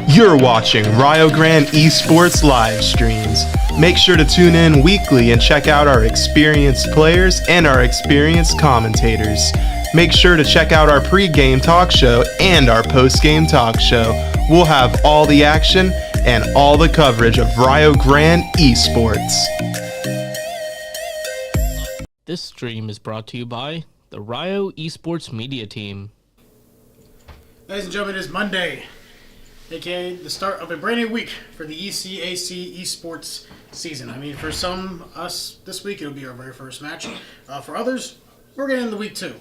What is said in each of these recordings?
You're watching Rio Grande Esports live streams. Make sure to tune in weekly and check out our experienced players and our experienced commentators. Make sure to check out our pre-game talk show and our post-game talk show. We'll have all the action and all the coverage of Rio Grande Esports. This stream is brought to you by the Rio Esports Media Team. Ladies and gentlemen, it is Monday, aka the start of a brand new week for the ECAC Esports season. I mean, for some us this week, it'll be our very first match. For others, we're getting into week 2.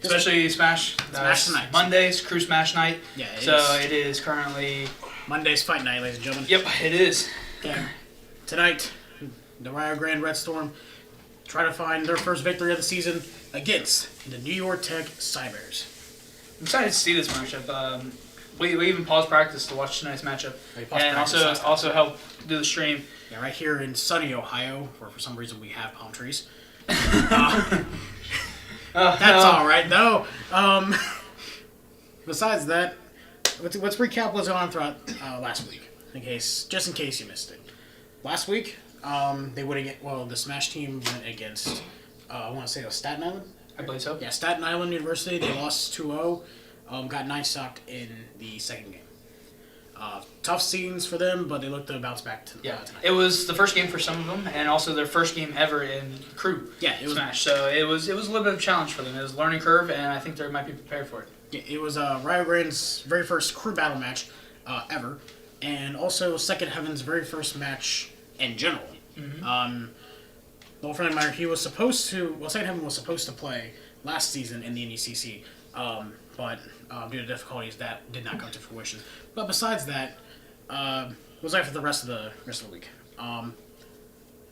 Especially Smash. Smash tonight. Monday's Crew Smash night. Yeah, it is currently Monday's fight night, ladies and gentlemen. Yep, it is. Yeah. Tonight, the Rio Grande Red Storm try to find their first victory of the season against the New York Tech Cybers. I'm excited to see this matchup. We even paused practice to watch tonight's matchup, and also help do the stream. Yeah, right here in sunny Ohio, where for some reason we have palm trees. That's all right, though. Besides that, let's recap what's going on throughout last week, just in case you missed it. Last week, the Smash team went against, I want to say it was Staten Island? I believe so. Yeah, Staten Island University. They lost 2-0, got 9-stocked in the second game. Tough scenes for them, but they looked to bounce back tonight. It was the first game for some of them, and also their first game ever in Crew Smash. So it was a little bit of a challenge for them. It was a learning curve, and I think they might be prepared for it. Yeah, it was Rio Grande's very first Crew battle match ever, and also Second Heaven's very first match in general. Mm-hmm. The old friend of mine, Second Heaven was supposed to play last season in the NECC, but due to difficulties, that did not come to fruition. But besides that, it was after the rest of the week. I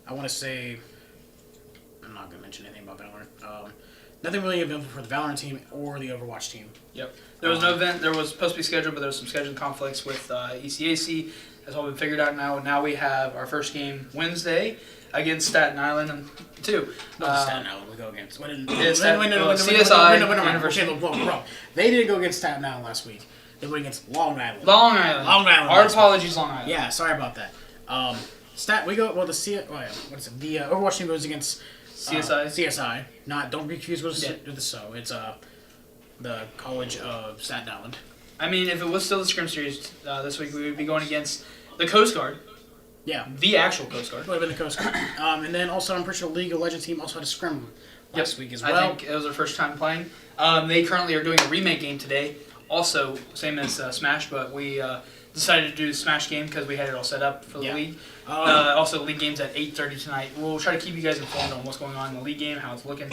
want to say, I'm not going to mention anything about Valorant. Nothing really available for the Valorant team or the Overwatch team. Yep. There was no event. There was supposed to be scheduled, but there was some scheduling conflicts with ECAC. That's all been figured out now. Now we have our first game Wednesday against Staten Island too. Staten Island we go against. CSI. They didn't go against Staten Island last week. They went against Long Island. Long Island. Our apologies, Long Island. Yeah, sorry about that. The Overwatch team goes against CSI. CSI. Don't be confused with the SO. It's the College of Staten Island. I mean, if it was still the Scrim Series this week, we would be going against the Coast Guard. Yeah. The actual Coast Guard. Would have been the Coast Guard. And then also, I'm pretty sure League of Legends team also had a Scrim last week as well. I think it was their first time playing. They currently are doing a remake game today. Also, same as Smash, but we decided to do the Smash game because we had it all set up for the league. Also, the league game's at 8:30 tonight. We'll try to keep you guys informed on what's going on in the league game, how it's looking.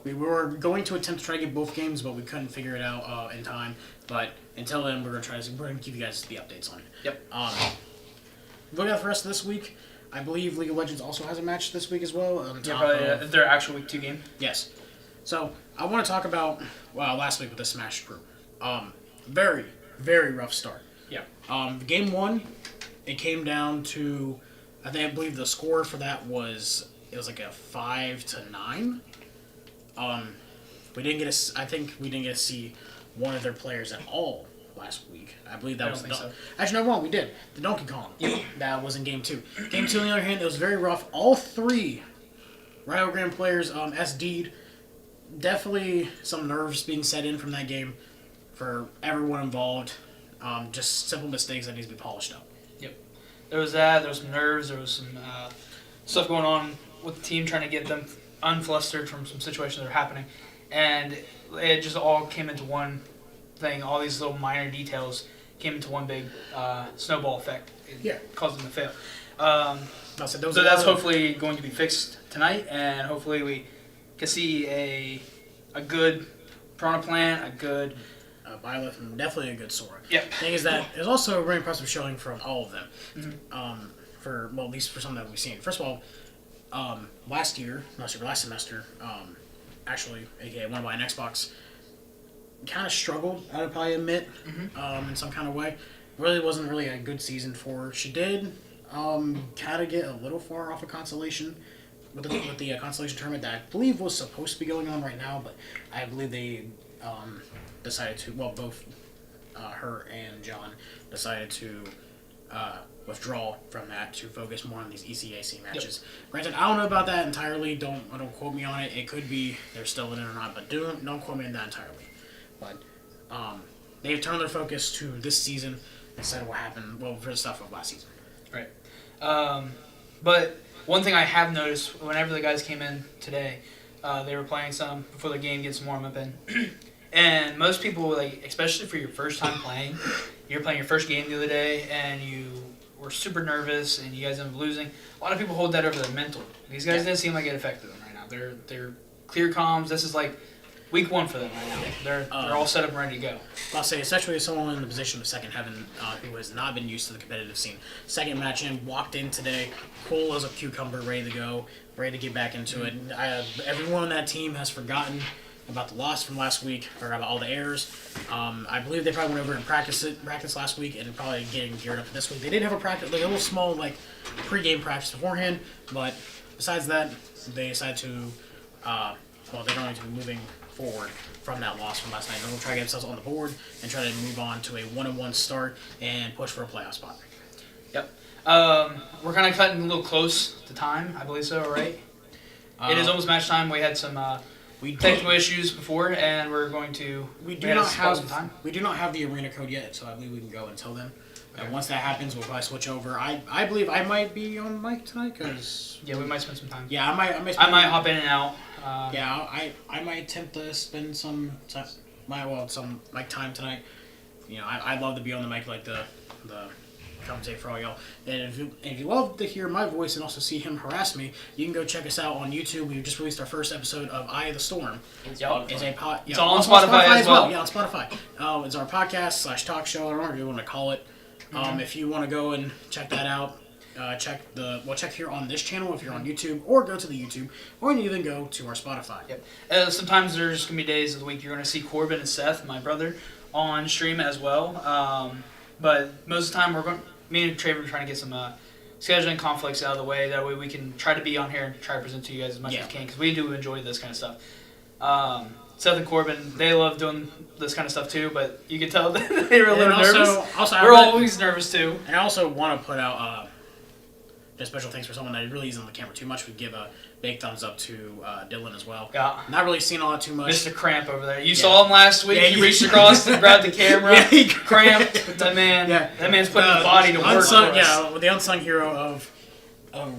We were going to attempt to try to get both games, but we couldn't figure it out in time. But until then, we're going to keep you guys the updates on it. Yep. Looking at the rest of this week, I believe League of Legends also has a match this week as well. Probably their actual week 2 game. Yes. So I want to talk about last week with the Smash crew. Very, very rough start. Yeah. Game 1, it came down to, I believe the score for that was like a 5-9. We didn't get to see one of their players at all last week. I believe that was so. Actually, no, wrong. We did. The Donkey Kong. Yep. That was in Game 2. Game 2, on the other hand, it was very rough. All 3 Rio Grande players SD'd. Definitely some nerves being set in from that game for everyone involved. Just simple mistakes that need to be polished up. Yep. There was that. There was some nerves. There was some stuff going on with the team trying to get them unflustered from some situations that are happening. And it just all came into one thing. All these little minor details came into one big snowball effect. It caused them to fail. So that's hopefully going to be fixed tonight, and hopefully we can see a good Piranha Plant, a good Byleth, and definitely a good Sora. Yep. The thing is that there's also a very impressive showing from all of them. Mm-hmm. At least for some that we've seen. First of all, last semester, actually, aka one by an Xbox, kind of struggled, I would probably admit, in some kind of way. Really wasn't really a good season for her. She did kind of get a little far off of consolation with the consolation tournament that I believe was supposed to be going on right now, but I believe they decided to, both her and John decided to withdraw from that to focus more on these ECAC matches. Yep. Granted, I don't know about that entirely. Don't quote me on it. It could be they're still in it or not, but don't quote me on that entirely. But they've turned their focus to this season instead of what happened. Well, for the stuff of last season. Right. But one thing I have noticed whenever the guys came in today, they were playing some before the game gets warm up in. And most people, like, especially for your first time playing, you're playing your first game the other day and you were super nervous and you guys ended up losing. A lot of people hold that over their mental. These guys didn't seem like it affected them right now. They're clear comms. This is like week one for them right now. They're all set up and ready to go. I'll say, especially as someone in the position of second heaven who has not been used to the competitive scene. Second match in, walked in today, cool as a cucumber, ready to go, ready to get back into it. Everyone on that team has forgotten about the loss from last week, or about all the errors. I believe they probably went over and practice last week and probably getting geared up for this week. They did have a practice, like a little small pre-game practice beforehand, but besides that, they decided to, they're going to be moving forward from that loss from last night. They're going to try to get themselves on the board and try to move on to a 1-1 start and push for a playoff spot. Yep. We're kind of cutting a little close to time, I believe so, right? It is almost match time. We had some technical issues before, and we're going to. We do not have the arena code yet, so I believe we can go until then. And once that happens, we'll probably switch over. I believe I might be on mic tonight because we might spend some time. Yeah, I might hop in and out. I might attempt to spend some mic time tonight. You know, I'd love to be on the mic like the commentate for all y'all. And if you love to hear my voice and also see him harass me, you can go check us out on YouTube. We just released our first episode of Eye of the Storm. It's all on Spotify as well. Yeah, on Spotify. It's our podcast / talk show. I don't know what you want to call it. If you want to go and check that out, check here on this channel if you're on YouTube, or go to the YouTube, or even go to our Spotify. Yep. Sometimes there's gonna be days of the week you're gonna see Corbin and Seth, my brother, on stream as well. But most of the time me and Trevor are trying to get some scheduling conflicts out of the way. That way we can try to be on here and try to present to you guys as much as we can, because we do enjoy this kind of stuff. Seth and Corbin, they love doing this kind of stuff too, but you can tell that they were a little nervous. We're always nervous too. And I also want to put out a special thanks for someone that really isn't on the camera too much. We give a big thumbs up to Dylan as well. Yeah. Not really seen all that too much. Mr. Cramp over there. You saw him last week. He reached across and grabbed the camera. He cramped. That man's putting his body to work for us. Yeah, the unsung hero of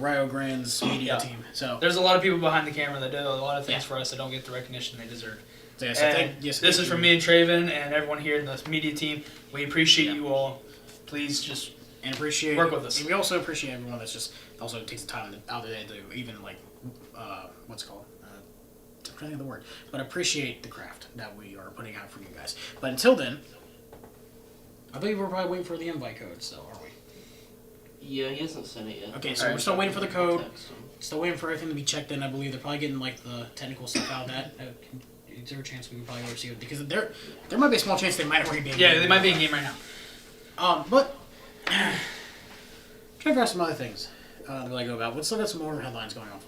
Rio Grande's media team. So there's a lot of people behind the camera that do a lot of things for us that don't get the recognition they deserve. So this is from me and Traven and everyone here in the media team. We appreciate you all. Please just work with us. And we also appreciate everyone that's just also takes the time out of the day to even what's it called? I'm trying to think of the word. But appreciate the craft that we are putting out for you guys. But until then, I believe we're probably waiting for the invite code still, aren't we? Yeah, he hasn't sent it yet. Okay, so we're still waiting for the code. Still waiting for everything to be checked in. I believe they're probably getting the technical stuff out of that. Is there a chance we can probably receive it? Because there might be a small chance they might already be in game. Yeah, they might be in game right now. But try to grab some other things that I go about. Let's look at some more headlines going on.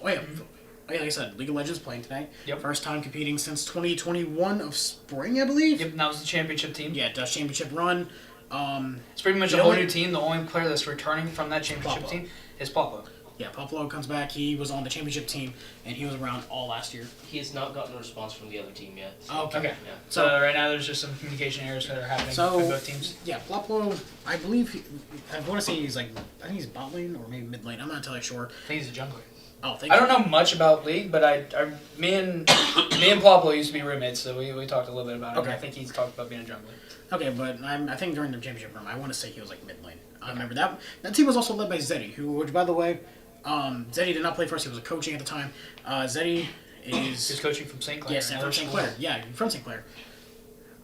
Like I said, League of Legends playing tonight. Yep. First time competing since 2021 of spring, I believe. Yep, and that was the championship team. Yeah, Dutch championship run. It's pretty much a whole new team. The only player that's returning from that championship team is Poplo. Yeah, Poplo comes back. He was on the championship team, and he was around all last year. He has not gotten a response from the other team yet. So. Okay. Yeah. So right now there's just some communication errors that are happening between both teams. Yeah, Poplo, I believe, I want to say he's I think he's bot lane or maybe mid lane. I'm not entirely sure. I think he's a jungler. Oh, I don't know much about League, but me and Poplo used to be roommates, so we talked a little bit about it. Okay. I think he's talked about being a jungler. Okay, but I think during the championship run, I want to say he was mid lane. I remember that team was also led by Zeddy, which by the way, Zeddy did not play for us. He was coaching at the time. Zeddy He's coaching from St. Clair. Yes, from St. Clair. Yeah, from St. Clair.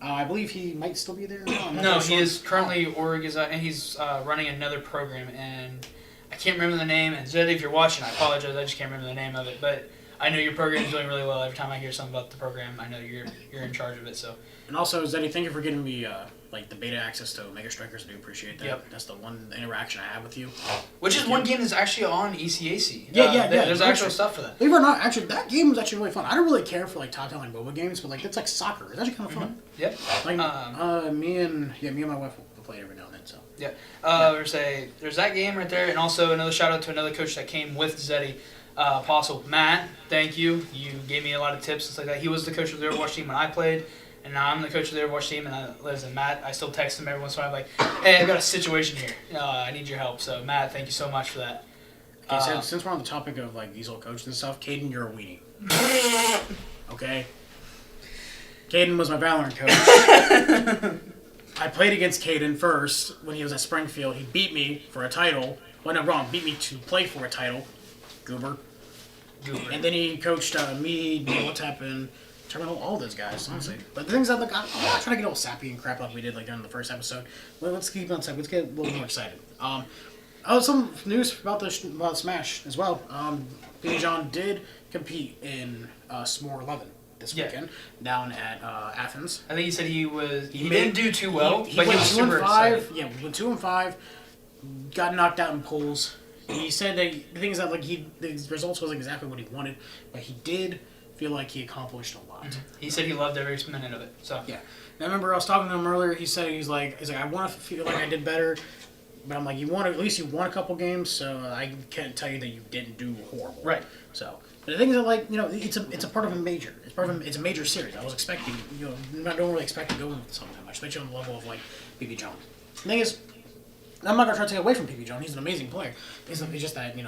I believe he might still be there. No, he is currently and he's running another program, and I can't remember the name. And Zeddy, if you're watching, I apologize. I just can't remember the name of it. But I know your program is doing really well. Every time I hear something about the program, I know you're in charge of it. So. And also, Zeddy, thank you for getting me the beta access to Omega Strikers. I do appreciate that. Yep. That's the one interaction I have with you. Which is one game that's actually on ECAC. Yeah. There's actual stuff for that. Believe it or not, actually, that game was actually really fun. I don't really care for top-down MOBA games, but it's like soccer. It's actually kind of fun. Yep. Me and my wife will play it every now and then. So. Yeah. There's that game right there, and also another shout out to another coach that came with Zeddy, Apostle Matt. Thank you. You gave me a lot of tips and stuff like that. He was the coach of the Overwatch team when I played. And now I'm the coach of the Overwatch team, and listen, Matt, I still text him every once in a while. I'm like, hey, I've got a situation here. I need your help. So, Matt, thank you so much for that. Okay, since we're on the topic of these old coaches and stuff, Caden, you're a weenie. Okay? Caden was my Valorant coach. I played against Caden first when he was at Springfield. He beat me for a title. Well, no, wrong. Beat me to play for a title. Goober. And then he coached me, Whatap, and Terminal, all those guys, honestly. But the things that I'm not trying to get all sappy and crap like we did during the first episode. Well, let's keep on. Let's get a little more excited. Some news about Smash as well. Baby John did compete in S'more 11 this weekend down at Athens. I think he said he didn't do too well, but he was super 2-5. excited. Yeah, we went 2-5. Got knocked out in polls. He said that the thing is that the results wasn't exactly what he wanted, but he did feel like he accomplished a lot. He said he loved every minute of it. So yeah. And I remember I was talking to him earlier. He said he's like I want to feel like I did better, but I'm like you won a couple games, so I can't tell you that you didn't do horrible. Right. So but the thing is that it's a part of a major. It's a major series. I was expecting I don't really expect to go into something that much, especially on the level of BB John. The thing is, I'm not gonna try to take away from PB John. He's an amazing player. It's just that you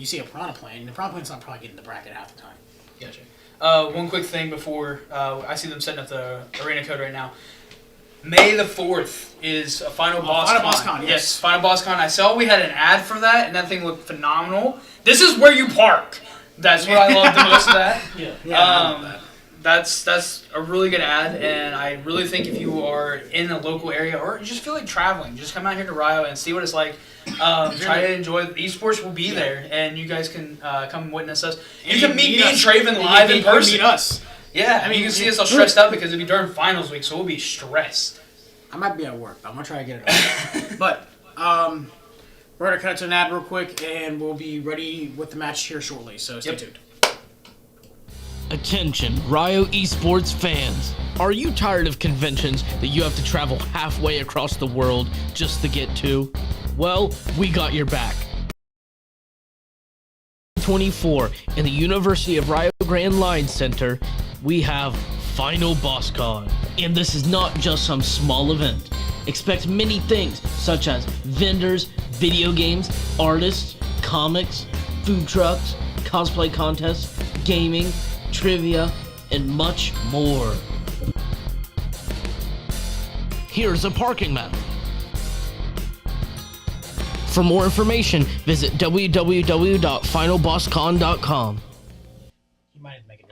see a Piranha playing, and the Piranha playing's not probably getting the bracket half the time. Gotcha. One quick thing before I see them setting up the arena code right now. May the 4th is a Final Boss Con. Boss Con, yes. Final Boss Con. I saw we had an ad for that, and that thing looked phenomenal. This is where you park. That's what I loved the most of that. Yeah. That's a really good ad, and I really think if you are in a local area or you just feel like traveling, just come out here to Rio and see what it's like. Try to enjoy. Esports will be there, and you guys can come witness us. You can meet me and Traven live in person. Meet us. Yeah, I mean, you can see us all stressed out because it'll be during finals week, so we'll be stressed. I might be at work, but I'm gonna try to get it on. But we're gonna cut it to an ad real quick, and we'll be ready with the match here shortly. So stay tuned. Attention, Rio Esports fans. Are you tired of conventions that you have to travel halfway across the world just to get to? Well, we got your back. 24 in the University of Rio Grande Line Center, we have Final Boss Con. And this is not just some small event. Expect many things such as vendors, video games, artists, comics, food trucks, cosplay contests, gaming, trivia, and much more. Here's a parking map. For more information, visit www.finalbosscon.com. You might make it.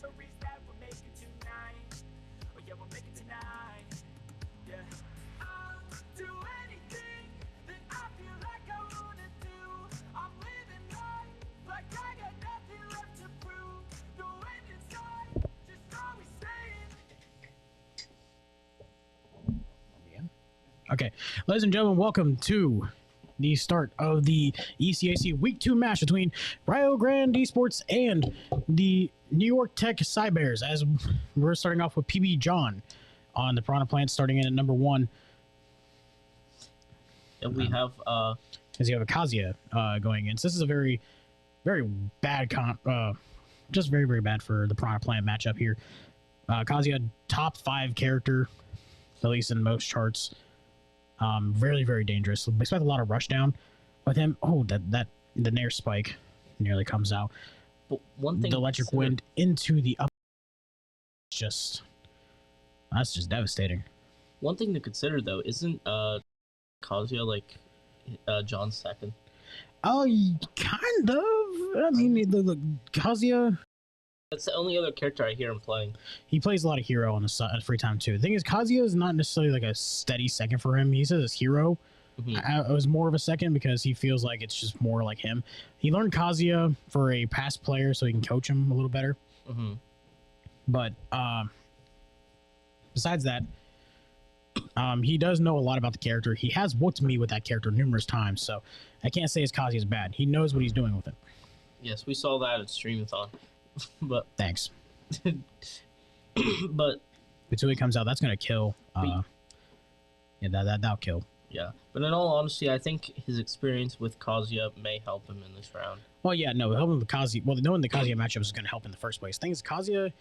memories that we're making tonight. Oh yeah, we'll make it tonight. Yeah. I'll do anything that I feel like I wanna do. I'm living life like I got nothing left to prove. No end in sight, just always staying. Okay, ladies and gentlemen, welcome to the start of the ECAC Week 2 match between Rio Grande Esports and the New York Tech Cybears. As we're starting off with PB John on the Piranha Plant, starting in at number 1. And we have As you have Akazia going in. So this is a very, very bad just very, very bad for the Piranha Plant matchup here. Akazia, top 5 character, at least in most charts. Very, very dangerous. Expect a lot of rush down with him. Oh, the Nair spike nearly comes out. but one thing The electric wind into the up. That's just devastating. One thing to consider though, isn't Kazuya like John's second? Oh, kind of. I mean, the Kazuya, That's the only other character I hear him playing. he plays a lot of hero on the free time too. The thing is, Kazuya is not necessarily like a steady second for him. He says it's hero. Mhm. It was more of a second because he feels like it's just more like him. He learned Kazuya for a past player so he can coach him a little better. Mm-hmm. But besides that, he does know a lot about the character. He has whooped me with that character numerous times, so I can't say his Kazuya is bad. He knows what he's doing with it. Yes, we saw that at Streamathon. but Thanks. but Until he comes out, that's gonna kill. Yeah, that'll kill. yeah. But in all honesty, I think his experience with Kazuya may help him in this round. Well, yeah, no, helping the Kazuya. Well, knowing the Kazuya matchup is gonna help in the first place. Thing is, Kazuya,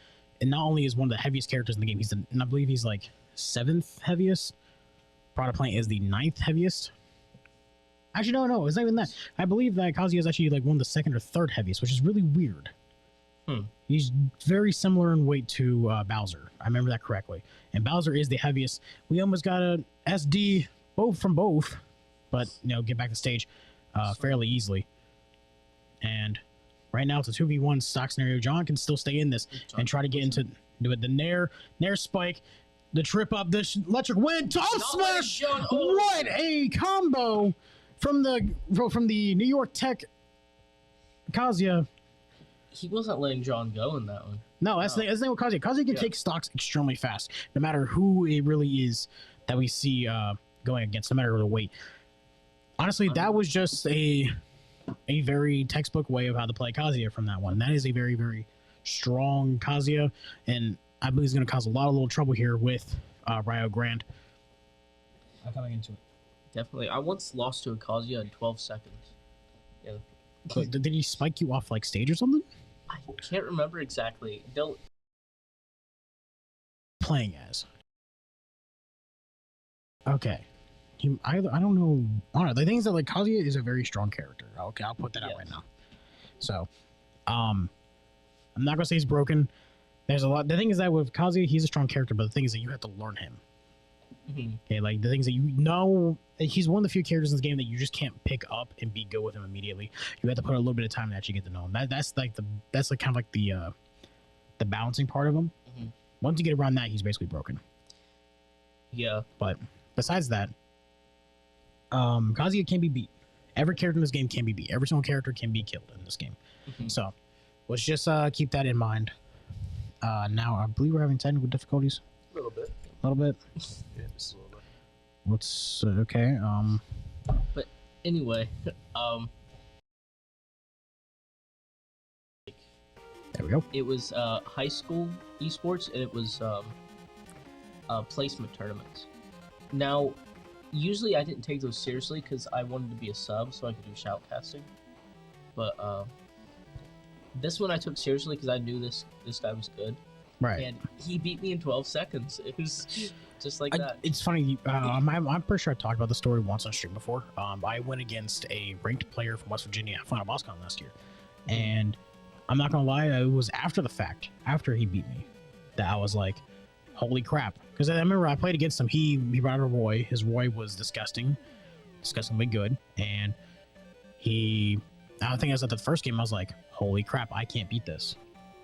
and not only is one of the heaviest characters in the game, and I believe he's like 7th heaviest. Product Plant is the 9th heaviest. Actually, no, it's not even that. I believe that Kazuya is actually like one of the 2nd or 3rd heaviest, which is really weird. He's very similar in weight to Bowser. I remember that correctly. And Bowser is the heaviest. We almost got a SD from both, but get back to stage fairly easily. And right now it's a 2v1 stock scenario. John can still stay in this and try to get into the Nair spike, the trip up, the electric wind, top smash. What a combo from the New York Tech Kazuya. He wasn't letting John go in that one. No, that's the thing with Kazuya. Kazuya can take stocks extremely fast, no matter who it really is that we see going against, no matter the weight. Honestly, that was just a very textbook way of how to play Kazuya from that one. That is a very, very strong Kazuya, and I believe he's going to cause a lot of little trouble here with Rio Grande. I'm coming into it. Definitely. I once lost to a Kazuya in 12 seconds. Yeah. But did he spike you off like stage or something? I can't remember exactly. Playing as. Okay. I don't know. I don't know. The thing is that like Kazuya is a very strong character. Okay, I'll put that out right now. So, I'm not gonna say he's broken. There's a lot. The thing is that with Kazuya, he's a strong character, but the thing is that you have to learn him. Mm-hmm. Okay, like the things that he's one of the few characters in this game that you just can't pick up and be good with him immediately. You have to put a little bit of time to actually get to know him. That's kind of like the balancing part of him. Mm-hmm. Once you get around that, he's basically broken. Yeah. But besides that, Kazuya can be beat. Every character in this game can be beat. Every single character can be killed in this game. Mm-hmm. So let's just keep that in mind. Now I believe we're having technical difficulties. A little bit. A little bit. Yeah, just a little bit. What's okay? But anyway, there we go. it was high school esports, and it was placement tournaments. Now, usually I didn't take those seriously because I wanted to be a sub so I could do shoutcasting. But this one I took seriously because I knew this guy was good. Right. And he beat me in 12 seconds. It was just like that. It's funny. I'm pretty sure I talked about the story once on stream before. I went against a ranked player from West Virginia at Final BossCon last year, and I'm not gonna lie, it was after the fact, after he beat me, that I was like, "Holy crap!" Because I remember I played against him. He brought a Roy. His Roy was disgustingly good, and I think I was at the first game. I was like, "Holy crap! I can't beat this."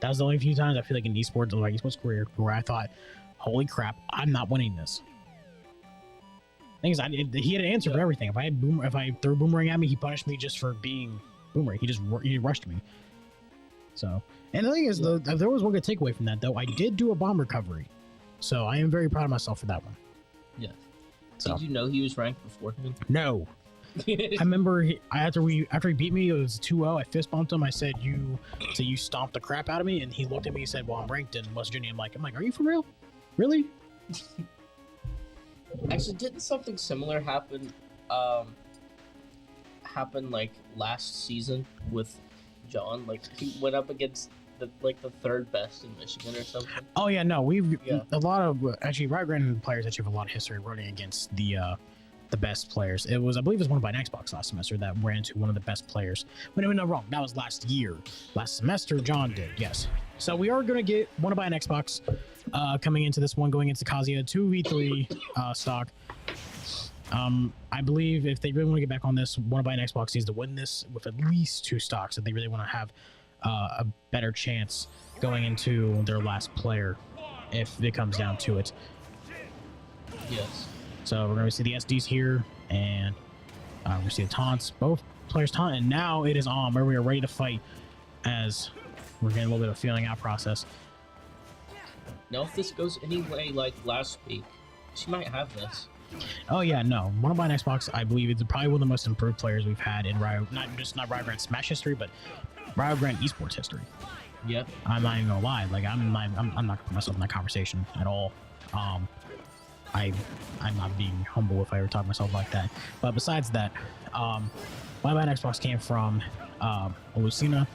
That was the only few times I feel like in esports, or like esports career, where I thought, "Holy crap, I'm not winning this." Thing is, he had an answer for everything. If I threw boomerang at me, he punished me just for being boomerang. He rushed me. So, and the thing is, though, there was one good takeaway from that, though. I did do a bomb recovery, so I am very proud of myself for that one. Yeah. So. Did you know he was ranked beforehand? No. I remember after he beat me, it was 2-0. I fist bumped him. I said, "You stomped the crap out of me," and he looked at me and said, "Well, I'm ranked in West Virginia." I'm like, "Are you for real? Really?" Actually, didn't something similar happen? Happen like last season with John? Like he went up against the third best in Michigan or something. Oh yeah, no, we've a lot of actually Rio Grande players actually have a lot of history running against the best players. It was, I believe, it was won by an Xbox last semester that ran into one of the best players. But no, wrong. That was last year. Last semester, John did. Yes. So we are going to get won by an Xbox coming into this one, going into Kazuya 2v3 stock. I believe if they really want to get back on this, won by an Xbox needs to win this with at least 2 stocks if they really want to have a better chance going into their last player if it comes down to it. Yes. So we're going to see the SDs here, and we're going to see the taunts. Both players taunt, and now it is on where we are ready to fight as we're getting a little bit of a feeling out process. Now, if this goes any way like last week, she might have this. Oh yeah, no. One by an Xbox, I believe it's probably one of the most improved players we've had in Rio, not Rio Grande Smash history, but Rio Grande Esports history. Yeah. I'm not even gonna lie. Like I'm not gonna put myself in that conversation at all. I'm not being humble if I ever talk myself like that. But besides that, one by an Xbox came from a Lucina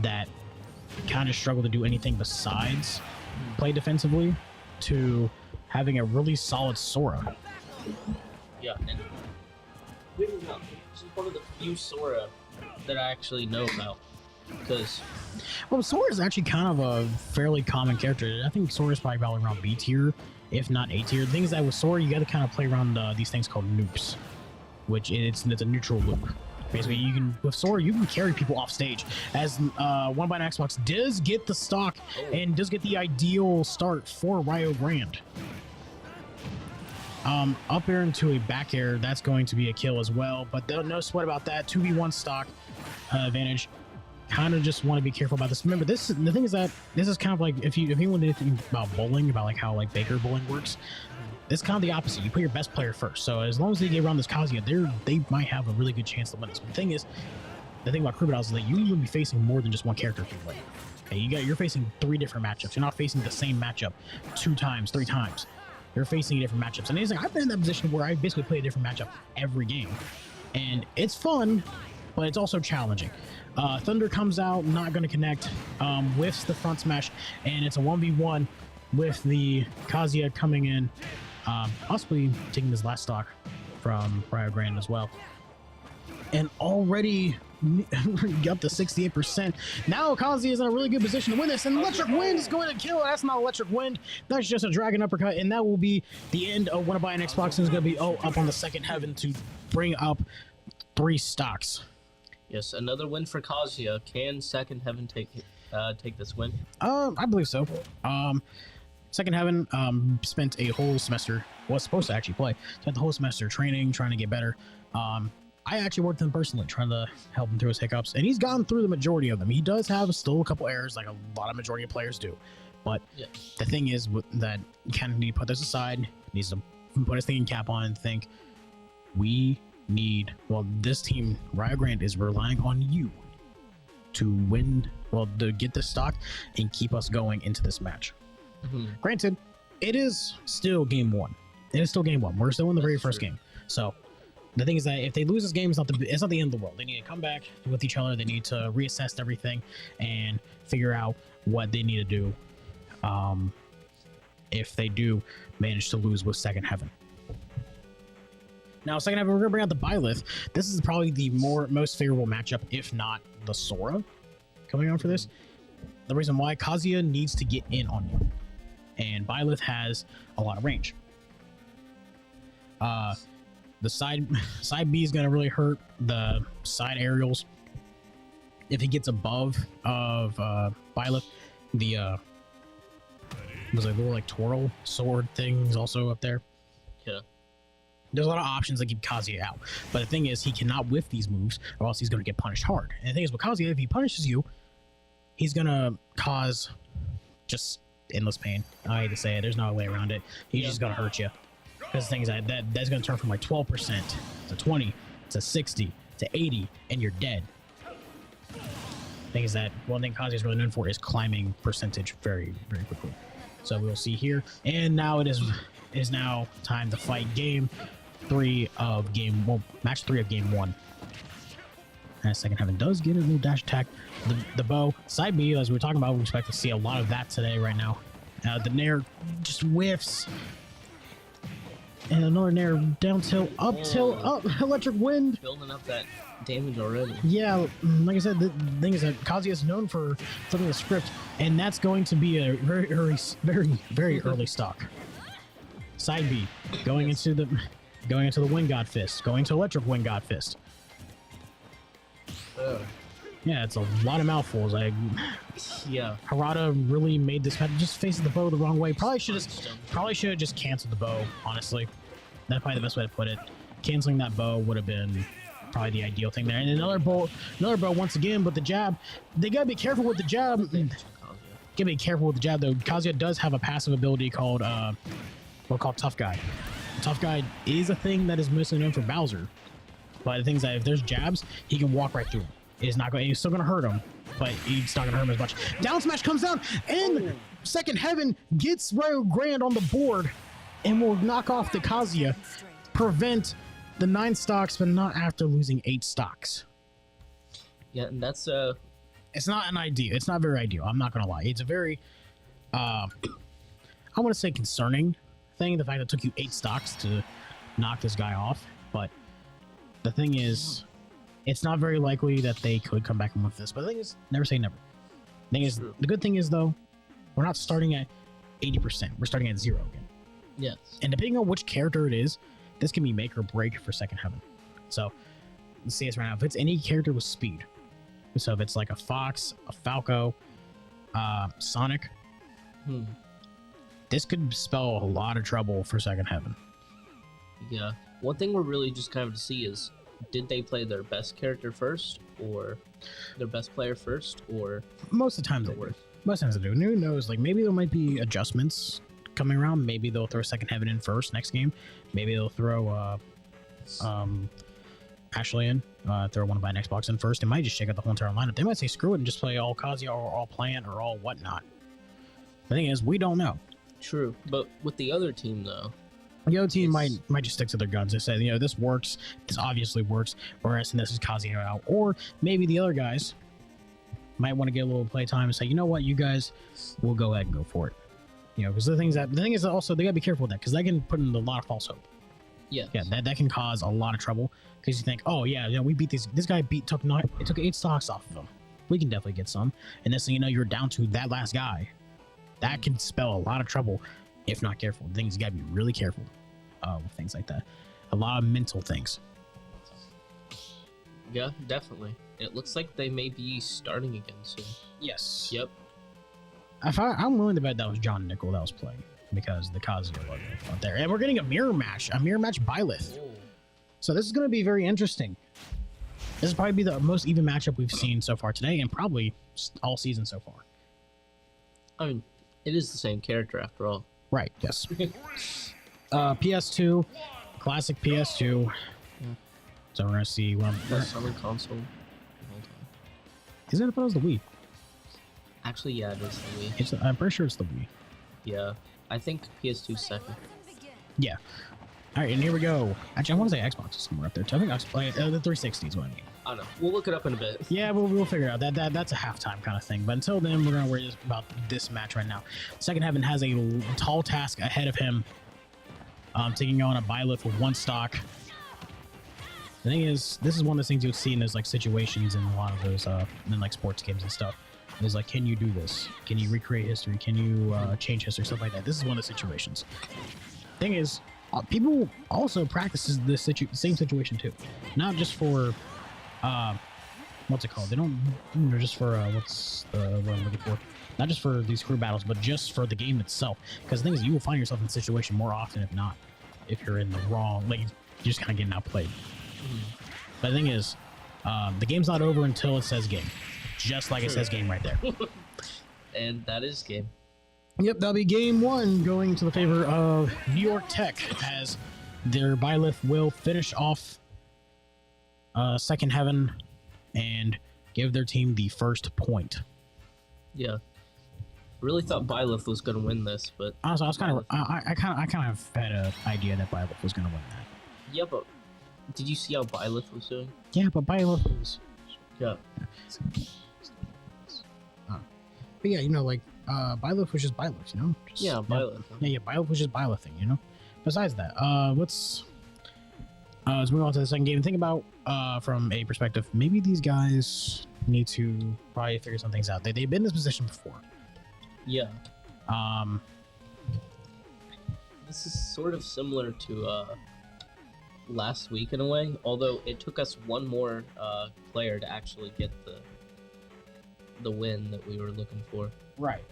that kind of struggled to do anything besides play defensively, to having a really solid Sora. Yeah, and weirdly enough, this is one of the few Sora that I actually know about. Because, well, Sora is actually kind of a fairly common character. I think Sora is probably about around B tier, if not A tier. The thing is that with Sora, you got to kind of play around these things called noops, which it's a neutral loop. Basically, with Sora, you can carry people off stage. As one by an Xbox does get the stock and does get the ideal start for Rio Grande. Up air into a back air, that's going to be a kill as well, but no sweat about that. 2v1 stock advantage. Kind of just want to be careful about this. Remember, the thing is that this is kind of like if you want to think about bowling, about like how like Baker bowling works. It's kind of the opposite. You put your best player first. So as long as they get around this Kazuya, they might have a really good chance to win this. But the thing about Crewbattles is that you will be facing more than just one character if you win. Okay, you're facing 3 different matchups. You're not facing the same matchup 2 times, 3 times. You're facing different matchups. And it's like I've been in that position where I basically play a different matchup every game, and it's fun, but it's also challenging. Thunder comes out, not going to connect, whiffs the front smash, and it's a 1v1 with the Kazuya coming in, possibly taking his last stock from Rio Grande as well. And already up to 68%. Now Kazuya is in a really good position to win this, and Electric Wind is going to kill. That's not Electric Wind. That's just a Dragon Uppercut, and that will be the end of Wanna Buy an Xbox, and is going to be up on the second heaven to bring up 3 stocks. yes, another win for Kazuya. Can Second Heaven take this win? I believe so. Second Heaven spent a whole semester, was supposed to actually play, spent the whole semester training, trying to get better. I actually worked with him personally, trying to help him through his hiccups, and he's gotten through the majority of them. He does have still a couple errors, like a lot of majority of players do. But the thing is that you kind of need to put this aside, needs to put his thinking cap on and think, this team, Rio Grande, is relying on you to win, to get this stock and keep us going into this match. Mm-hmm. Granted, it is still game 1. It is still game 1. We're still in the very first game. So the thing is that if they lose this game, it's not the end of the world. They need to come back with each other. They need to reassess everything and figure out what they need to do if they do manage to lose with Second Heaven. Now, Second Heaven, we're going to bring out the Byleth. This is probably the most favorable matchup, if not the Sora, coming on for this. The reason why, Kazuya needs to get in on you, and Byleth has a lot of range. The side B is going to really hurt. The side aerials, if he gets above of Byleth, the was like little like twirl sword things also up there. Yeah. There's a lot of options that keep Kazuya out. But the thing is, he cannot whiff these moves, or else he's going to get punished hard. And the thing is, with Kazuya, if he punishes you, he's going to cause just endless pain. I hate to say it. There's no way around it. He's just going to hurt you. Because the thing is, that's going to turn from like 12% to 20 to 60 to 80, and you're dead. Thing is that one thing Kazuya is really known for is climbing percentage very, very quickly. So we'll see here. And now it is now time to fight match 3 of game 1. And Second Heaven does get a little dash attack. The bow. Side B, as we were talking about, we expect to see a lot of that today right now. The Nair just whiffs. And another Nair down tilt, up tilt, up, electric wind. Building up that damage already. Yeah, like I said, the thing is that Kazuya is known for flipping the script, and that's going to be a very early stock. Side B, going into the Wind God Fist, going to Electric Wind God Fist. Yeah, it's a lot of mouthfuls. Yeah. Harada really made this match. Just faces the bow the wrong way. Probably should have just canceled the bow. Honestly, that's probably the best way to put it. Canceling that bow would have been probably the ideal thing there. And another bow once again. But the jab, they gotta be careful with the jab. Gotta be careful with the jab though. Kazuya does have a passive ability called Tough Guy. Tough Guy is a thing that is mostly known for Bowser. But the thing is that if there's jabs, he can walk right through them. He's still gonna hurt him, but he's not gonna hurt him as much. Down smash comes down, and Second Heaven gets Rio Grande on the board, and will knock off the Kazuya, prevent the 9 stocks, but not after losing 8 stocks. Yeah, and that's It's not an ideal. It's not very ideal. I'm not gonna lie. It's a very, I want to say concerning thing. The fact that it took you 8 stocks to knock this guy off, but the thing is, it's not very likely that they could come back and win this. But the thing is, never say never. The good thing is though, we're not starting at 80%. We're starting at 0 again. yes. And depending on which character it is, this can be make or break for Second Heaven. So let's see this right now. If it's any character with speed, so if it's like a Fox, a Falco, Sonic, this could spell a lot of trouble for Second Heaven. Yeah. One thing we're really just kind of to see is, did they play their best character first, or their best player first, or Most of the time they do. Most times they do. And who knows? Like maybe there might be adjustments coming around. Maybe they'll throw Second Heaven in first next game. Maybe they'll throw Ashley in, throw one of my Xbox in first. They might just check out the whole entire lineup. They might say screw it and just play all Kazuya or all Plant or all whatnot. The thing is, we don't know. True. But with the other team though, The other team might just stick to their guns. They say, this works. This obviously works. Whereas this is Kazuya out. Or maybe the other guys might want to get a little play time and say, you know what, you guys will go ahead and go for it. Because the thing is that also they gotta be careful with that, because that can put in a lot of false hope. yeah. Yeah, that can cause a lot of trouble, because you think, oh yeah, we beat this guy took 8 stocks off of him. We can definitely get some. And next thing you know, you're down to that last guy. That can spell a lot of trouble if not careful. Things you gotta be really careful with things like that. A lot of mental things. Yeah, definitely. It looks like they may be starting again soon. Yes. Yep. I'm willing to bet that was John Nickel that was playing, because the Kazuya logo out there. And we're getting a mirror match Byleth. Oh. So this is going to be very interesting. This will probably be the most even matchup we've seen so far today, and probably all season so far. I mean, it is the same character after all. Right, yes. PS2, classic PS2. Yeah. So we're going to see... Best selling console. Is it? I thought it was the Wii. Actually, yeah, it is the Wii. I'm pretty sure it's the Wii. Yeah. I think PS2 second. Yeah. All right, and here we go. Actually, I want to say Xbox is somewhere up there too. I think the 360 is what I mean. I don't know. We'll look it up in a bit. Yeah, we'll figure it out. That's a halftime kind of thing. But until then, we're gonna worry about this match right now. Second Heaven has a tall task ahead of him, taking on a Byleth with 1 stock. The thing is, this is one of those things you'll see in those like situations in a lot of those in like sports games and stuff. It's like, can you do this? Can you recreate history? Can you change history? Stuff like that. This is one of the situations. Thing is, people also practices this same situation too, not just for what's it called? They don't they're just for what's the what I'm looking for? Not just for these crew battles, but just for the game itself. Because the thing is, you will find yourself in a situation more often, if not, if you're in the wrong, like you're just kind of getting outplayed. But the thing is, the game's not over until it says game, just like it says game right there. And that is game. Yep, that'll be game one, going to the favor of New York Tech, as their Byleth will finish off Second Heaven and give their team the first point. Yeah. Really thought Byleth was going to win this, but Honestly, I was kind of, I kind of had an idea that Byleth was going to win that. yeah, but did you see how Byleth was doing? Yeah, but Byleth was. Yeah. But yeah, you know, like Byleth was just Byleth, you know. Just, Yeah, Byleth. Yeah, Byleth was just Bylething, you know. Besides that, let's move on to the second game. Think about from a perspective, maybe these guys need to probably figure some things out. They've been in this position before. Yeah. This is sort of similar to last week in a way, although it took us one more player to actually get the win that we were looking for. Right.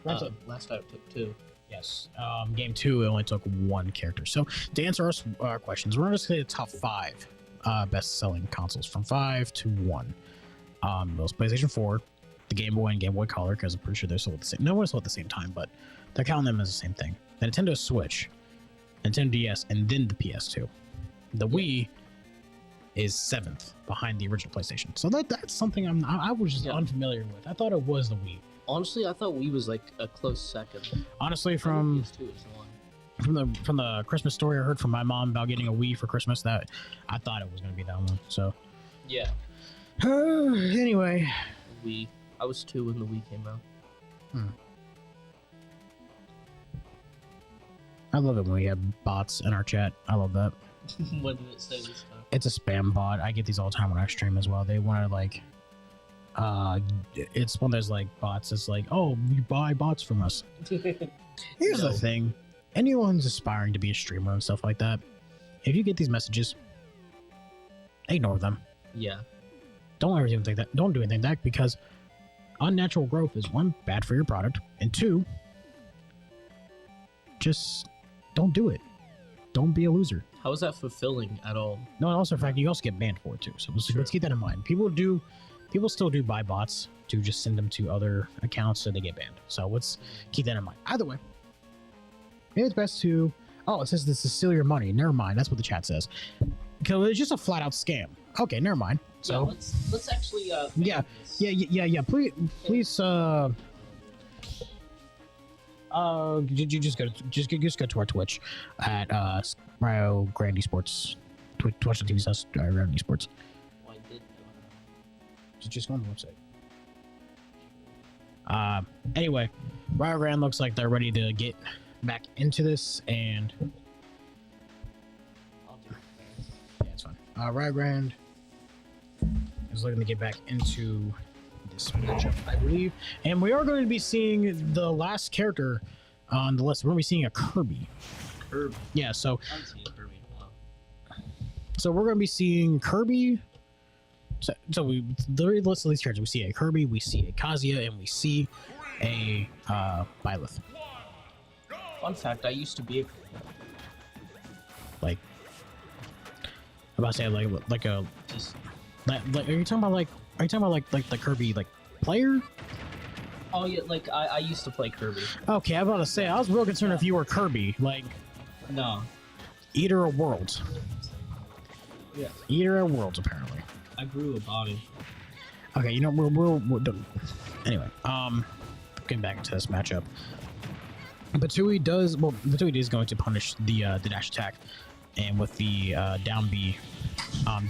Last time it took two. Yes. Game two, it only took one character. So to answer our questions, we're going to say the top 5 best-selling consoles from 5 to 1. Those PlayStation 4, the Game Boy, and Game Boy Color, because I'm pretty sure they're sold at the same. No one's sold at the same time, but they're counting them as the same thing. The Nintendo Switch, Nintendo DS, and then the PS2. The Wii is 7th behind the original PlayStation. So that's something I was just unfamiliar with. I thought it was the Wii. Honestly, I thought Wii was like a close second. Honestly, from PS2 is the one. from the Christmas story I heard from my mom about getting a Wii for Christmas, that I thought it was going to be that one. So Yeah. anyway, Wii. I was 2 when the Wii came out. I love it when we have bots in our chat. I love that. What did it say this time? It's a spam bot. I get these all the time when I stream as well. They want to like, it's one of those like bots. It's like, oh, you buy bots from us. Here's the thing: anyone who's aspiring to be a streamer and stuff like that, if you get these messages, ignore them. Yeah. Don't ever do anything like that. Don't do anything like that, because unnatural growth is 1, bad for your product, and 2, just don't do it. Don't be a loser. How is that fulfilling at all? No, and also, in fact, you also get banned for it too. So let's keep that in mind. People still do buy bots to just send them to other accounts so they get banned. So let's keep that in mind. Either way, maybe it's best to. Oh, it says this is steal your money. Never mind. That's what the chat says. Because it's just a flat out scam. Okay, never mind. So let's actually yeah. Please you just go to our Twitch at Rio Grand Esports, twitch.tv/Rio Esports. Well, I did. Just go on the website. Anyway, Rio Grand looks like they're ready to get back into this, and I'll do it. yeah, it's fine. Rio Grand is looking to get back into this matchup, I believe, and we are going to be seeing the last character on the list. We're going to be seeing a Kirby. Kirby. Yeah, so I haven't seen Kirby in a while. So we're going to be seeing Kirby. So we the list of these characters. We see a Kirby, we see a Kazuya, and we see a Byleth. Fun fact: I used to be a Like, I'm about to say like a just. like. Are you talking about like the Kirby like player? Oh yeah, like I used to play Kirby. Okay, I'm about to say I was real concerned if you were Kirby, like No. Eater of Worlds. Yeah. Eater of Worlds, apparently. I grew a body. Okay, you know we're done. Anyway, getting back into this matchup. Batsui is going to punish the dash attack, and with the down B,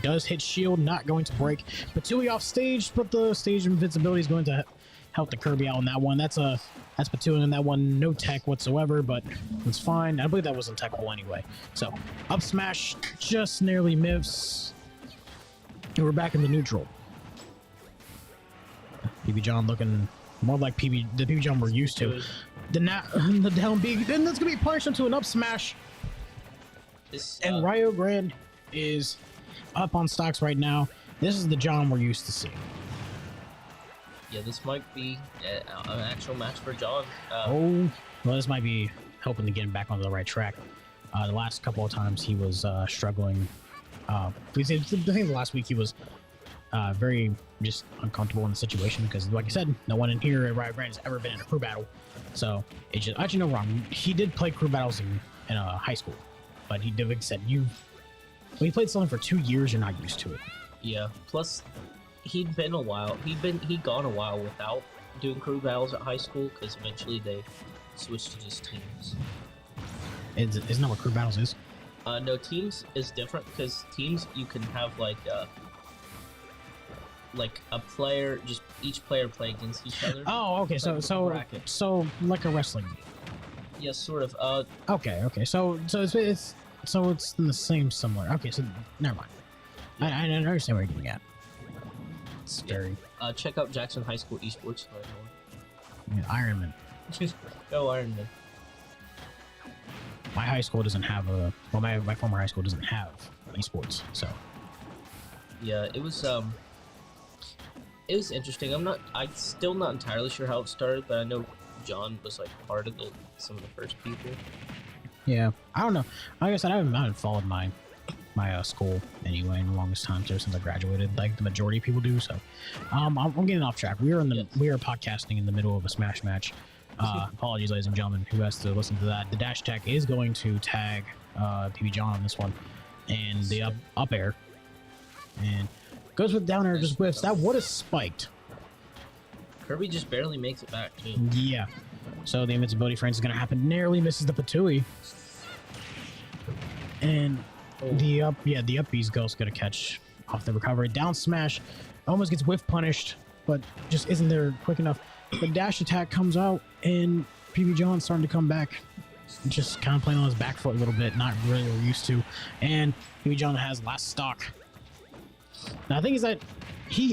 does hit shield, not going to break. Batsui off stage, but the stage invincibility is going to help the Kirby out on that one. That's Batsui on that one, no tech whatsoever, but it's fine. I believe that wasn't technical anyway. So up smash just narrely miss. And we're back in the neutral. PB John looking more like the PB John we're used to. The down B, then that's gonna be punished into an up smash. This, And Rio Grande is up on stocks right now. This is the John we're used to seeing. Yeah, this might be an actual match for John. Well, this might be helping to get him back onto the right track. The last couple of times he was struggling. The thing last week he was very just uncomfortable in the situation because, like I said, no one in here at Riot Grant has ever been in a crew battle. So it's just actually no wrong. He did play crew battles in high school, but he did, like I said, when you played something for 2 years, you're not used to it. Yeah. Plus, he'd been a while. He'd gone a while without doing crew battles at high school because eventually they switched to just teams. Isn't that what crew battles is? No, teams is different because teams you can have like a player, just each player play against each other. Oh, okay. So like a wrestling game. Yes, sort of. Okay. So it's in the same similar. Okay, so never mind. I understand what you're getting at. It's very check out Jackson High School Esports. Ironman. Go Ironman. My high school doesn't have my former high school doesn't have esports, so yeah, it was interesting. I'm still not entirely sure how it started, but I know John was like part of some of the first people. Yeah, I don't know. Like I said, I haven't followed my school anyway in the longest time since I graduated, like the majority of people do. So, I'm getting off track. We are podcasting in the middle of a Smash match. Apologies, ladies and gentlemen, who has to listen to that. The dash attack is going to tag PB John on this one, and the up air, and goes with down air, just whiffs. That would have spiked. Kirby just barely makes it back too. Yeah. So the invincibility friends is going to happen. Narrowly misses the Patui, and the up B's Ghost going to catch off the recovery. Down smash, almost gets whiff punished, but just isn't there quick enough. The dash attack comes out, and PB John's starting to come back. Just kind of playing on his back foot a little bit, not really what we're used to. And PB John has last stock. Now, the thing is that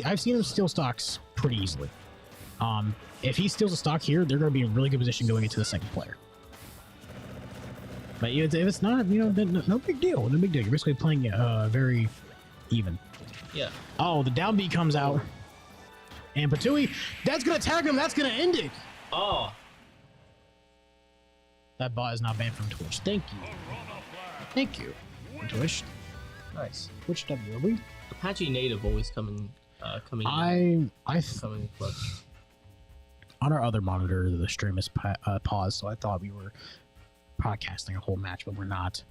I've seen him steal stocks pretty easily. If he steals a stock here, they're going to be in a really good position going into the second player. But if it's not, no big deal. No big deal. You're basically playing it very even. Yeah. Oh, the down B comes out. And Patui, that's going to tag him. That's going to end it. Oh. That bot is not banned from Twitch. Thank you. Thank you. Twitch. Nice. Twitch WB. Apache native always coming clutch. On our other monitor, the stream is paused, so I thought we were podcasting a whole match, but we're not.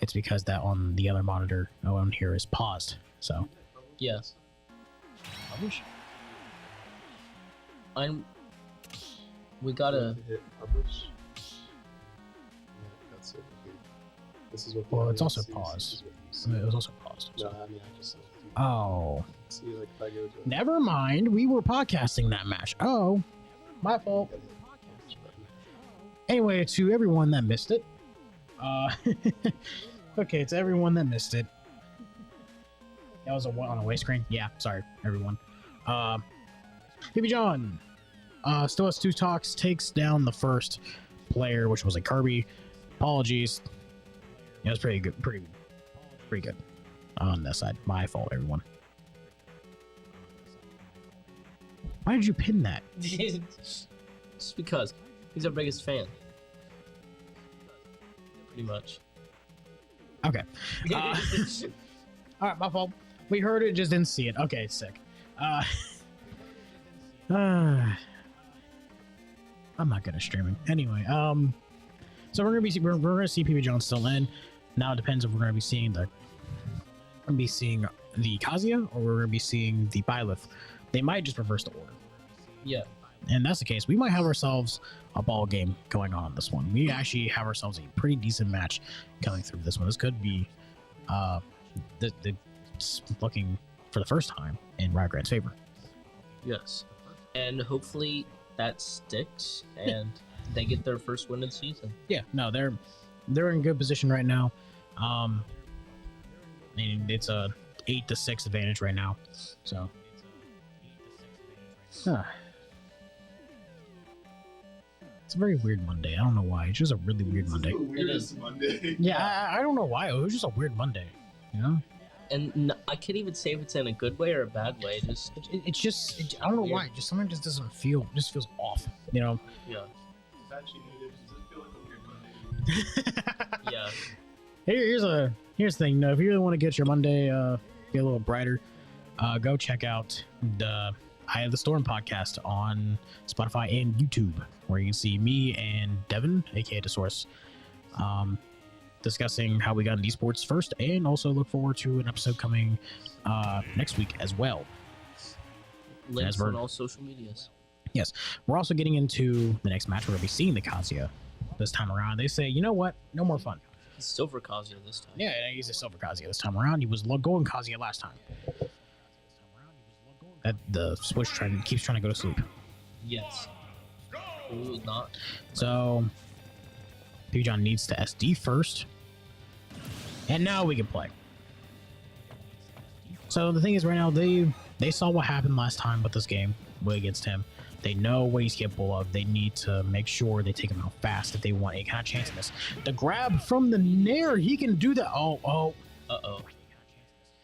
It's because that on the other monitor, on here, is paused. So. Yes. Publish. We gotta hit publish. Yeah, that's it. This is what. Well, it's also paused. It was also paused. No, I mean I just. Oh. See, like if I go to. Never mind. We were podcasting that match. Oh, my fault. Anyway, to everyone that missed it. Okay, to everyone that missed it. That was on a away screen. Yeah, sorry, everyone. PB John still has 2 talks, takes down the first player, which was a Kirby. Apologies. Yeah, it was pretty good. Pretty good on that side. My fault, everyone. Why did you pin that? just because he's our biggest fan. Pretty much. Okay. All right, my fault. We heard it, just didn't see it. Okay, sick. I'm not good at streaming. Anyway, so we're gonna see PB John still in. Now it depends if we're gonna be seeing the Kazuya or we're gonna be seeing the Byleth. They might just reverse the order. Yeah. And that's the case. We might have ourselves a ball game going on this one. We actually have ourselves a pretty decent match coming through this one. This could be looking for the first time in Riot Grant's favor. Yes. And hopefully that sticks and they get their first win of the season. Yeah, no, they're in good position right now. I mean, it's a 8-6 advantage right now. So it's a very weird Monday. I don't know why. It's just a really weird Monday. Weirdest Monday. Yeah, I don't know why. It was just a weird Monday, you know? I can't even say if it's in a good way or a bad way. It's just I don't know Weird. why. Just something just doesn't feel. Just feels off. You know. Yeah. It's actually needed. Does it feel like a weird Monday? Yeah. Here's the thing. If you really want to get your Monday be a little brighter, go check out the Eye of the Storm podcast on Spotify and YouTube, where you can see me and Devin, aka The Source, discussing how we got into esports first, and also look forward to an episode coming next week as well. Links As we're- on all social medias. Yes, we're also getting into the next match. We're going to be seeing the Kazuya this time around. They say, you know what? No more fun. It's Silver Kazuya this time. Yeah, he's a Silver Kazuya this time around. He was Golden Kazuya last time. That the Switch keeps trying to go to sleep. Yes. Who would not? So, P-John needs to SD first. And now we can play. So the thing is, right now, they saw what happened last time with this game against him. They know what he's capable of. They need to make sure they take him out fast if they want any kind of chance in this. The grab from the Nair, he can do that. Oh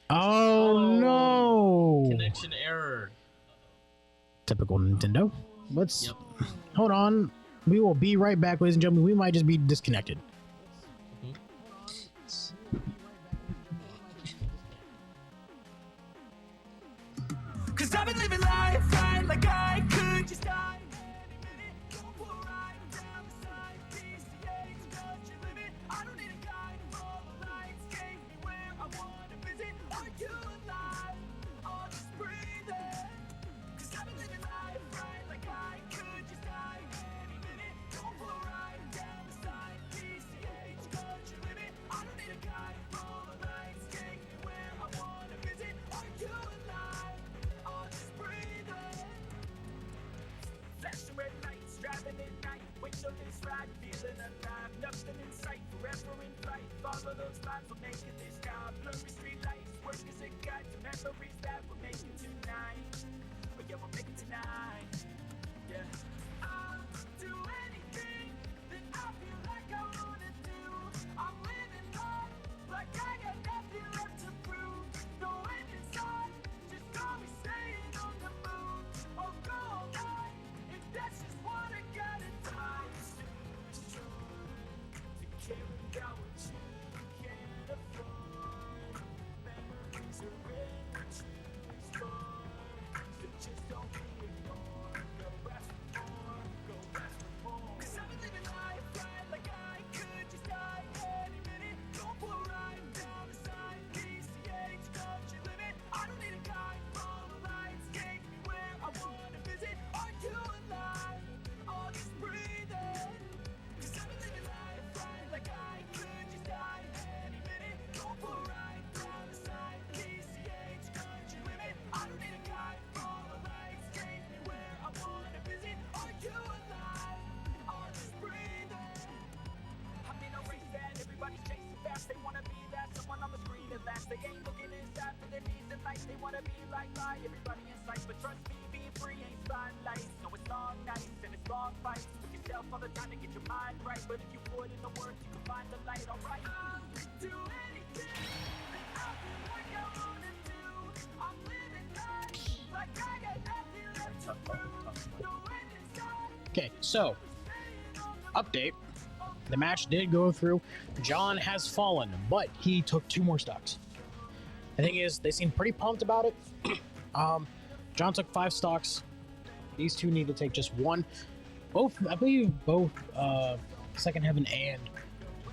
no! Connection error. Typical Nintendo. Let's Yep. hold on. We will be right back, ladies and gentlemen. We might just be disconnected. Cause I've been living life right like I could just die any minute. Go for a ride down the side. PCH, country limit. I don't need a guide. All the lights take me where I wanna visit. Are you alive? Or just breathing? Cause I've been living life right like I could just die any minute. Go for a ride down the side. PCH, country limit. I don't need a guide. All the lights take me where I wanna visit. Are you alive? Or just breathing? Flashing red lights, driving at night. Wait till this ride, feeling alive. Nothing in sight, forever in flight. Follow those lines, we're making this sky. Blurry street lights, work as a guide to memories that we're making tonight. Oh yeah, we're making tonight. Yeah. I'll do anything that I feel like I wanna do. I'm living life like I got nothing left to prove. No end in sight, just call me staying on the moon. Or go all night, if that's just what I gotta die. To carry out what you can't afford. Memories are in the trees, so just don't be ignored. Go ask for more, go ask for more. Cause I've been living life right like I could just die any minute. Go for a ride down the side, PCH, country limit. I don't need a guide, all the lights take me where I wanna visit. Are you alive? Or just breathing? Cause I've been living life right like I could just die any minute. Go for a ride down the side, PCH, country limit. I don't need a guide, all the lights take me where I wanna visit. Are you alive? Or just breathing? I'm in a race that everybody's chasing fast. They wanna be that someone on the screen at last. They ain't looking inside for their needs in life. They wanna be like by everybody in sight. But trust me, being free ain't spotlights. No, it's long nights and it's long fights with yourself all the time to get your mind right. But if you put in the work, you can find the light. Alright, I'll do anything that I feel like I wanna do. I'm living life like I got nothing left to prove. No end in sight. Okay, so update. The match did go through. John has fallen, but he took 2 more stocks. The thing is, they seem pretty pumped about it. John took 5 stocks. These 2 need to take just 1. I believe both Second Heaven and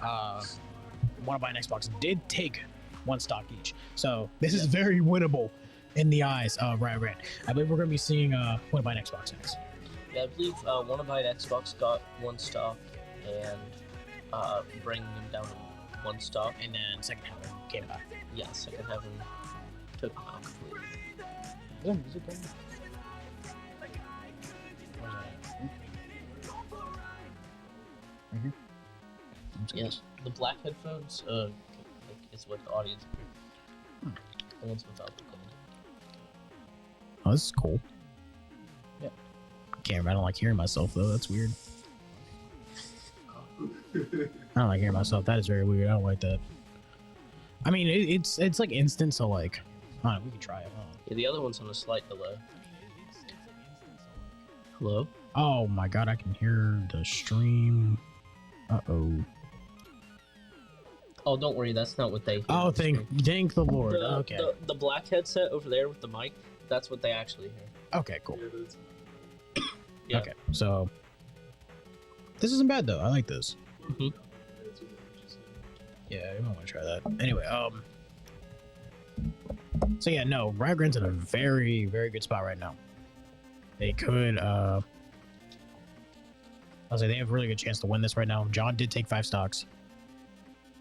Wanna Buy an Xbox did take 1 stock each. So this is very winnable in the eyes of Riot Grant. I believe we're going to be seeing Wanna Buy an Xbox next. Yeah, I believe Wanna Buy an Xbox got 1 stock and bringing him down to 1 stock. And then Second Heaven came back. Yeah, Second Heaven took him out completely. Is it going? Yes, the black headphones is what the audience approved. The ones without the gold. Oh, this is cool. Yeah. I don't like hearing myself though. That's weird. I don't like hearing myself. That is very weird. I don't like that. I mean, it's like instant, so like, we can try it. Yeah, the other one's on a slight delay. Hello? Oh my god, I can hear the stream. Uh-oh. Oh, don't worry, that's not what they hear. Oh, thank the Lord. Okay. The black headset over there with the mic, that's what they actually hear. Okay, cool. Yeah. Okay, so this isn't bad though. I like this. Mhm. Yeah, I might want to try that. Anyway, so yeah, no, Riot Grand's in a very, very good spot right now. They could, I'll say they have a really good chance to win this right now. John did take 5 stocks.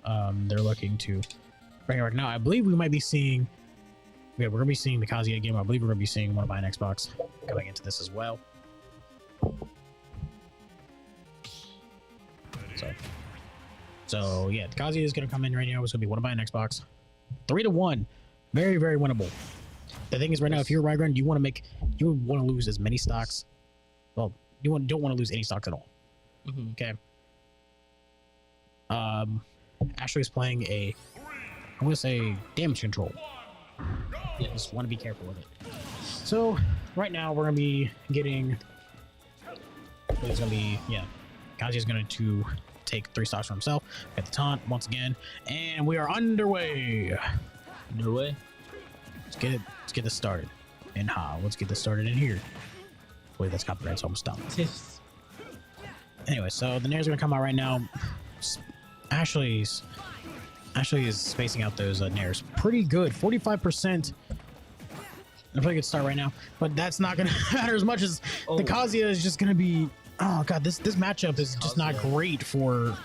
They're looking to bring it right now. I believe we might be seeing, yeah, we're gonna be seeing the Kazuya game. I believe we're gonna be seeing one of my Xbox coming into this as well. So yeah, the Kazuya is gonna come in right now. It's gonna be one of my Xbox. 3-1, very, very winnable. The thing is, right now, if you're Riot Grand, you want to lose as many stocks. Well, you don't want to lose any stocks at all. Mhm. Okay. Ashley's playing a, I'm gonna say, damage control. Yeah, just want to be careful with it. So right now we're gonna be getting. It's gonna be Kazuya's going to take 3 stocks for himself. Get the taunt once again, and we are underway. Underway? Let's get this started. And let's get this started in here. Wait, that's copyright, so I'm stopped. Anyway, so the nairs are gonna come out right now. Ashley is spacing out those nairs pretty good. 45%. A pretty good start right now, but that's not gonna matter as much as the Kazuya is just gonna be. Oh god, this matchup is just not great for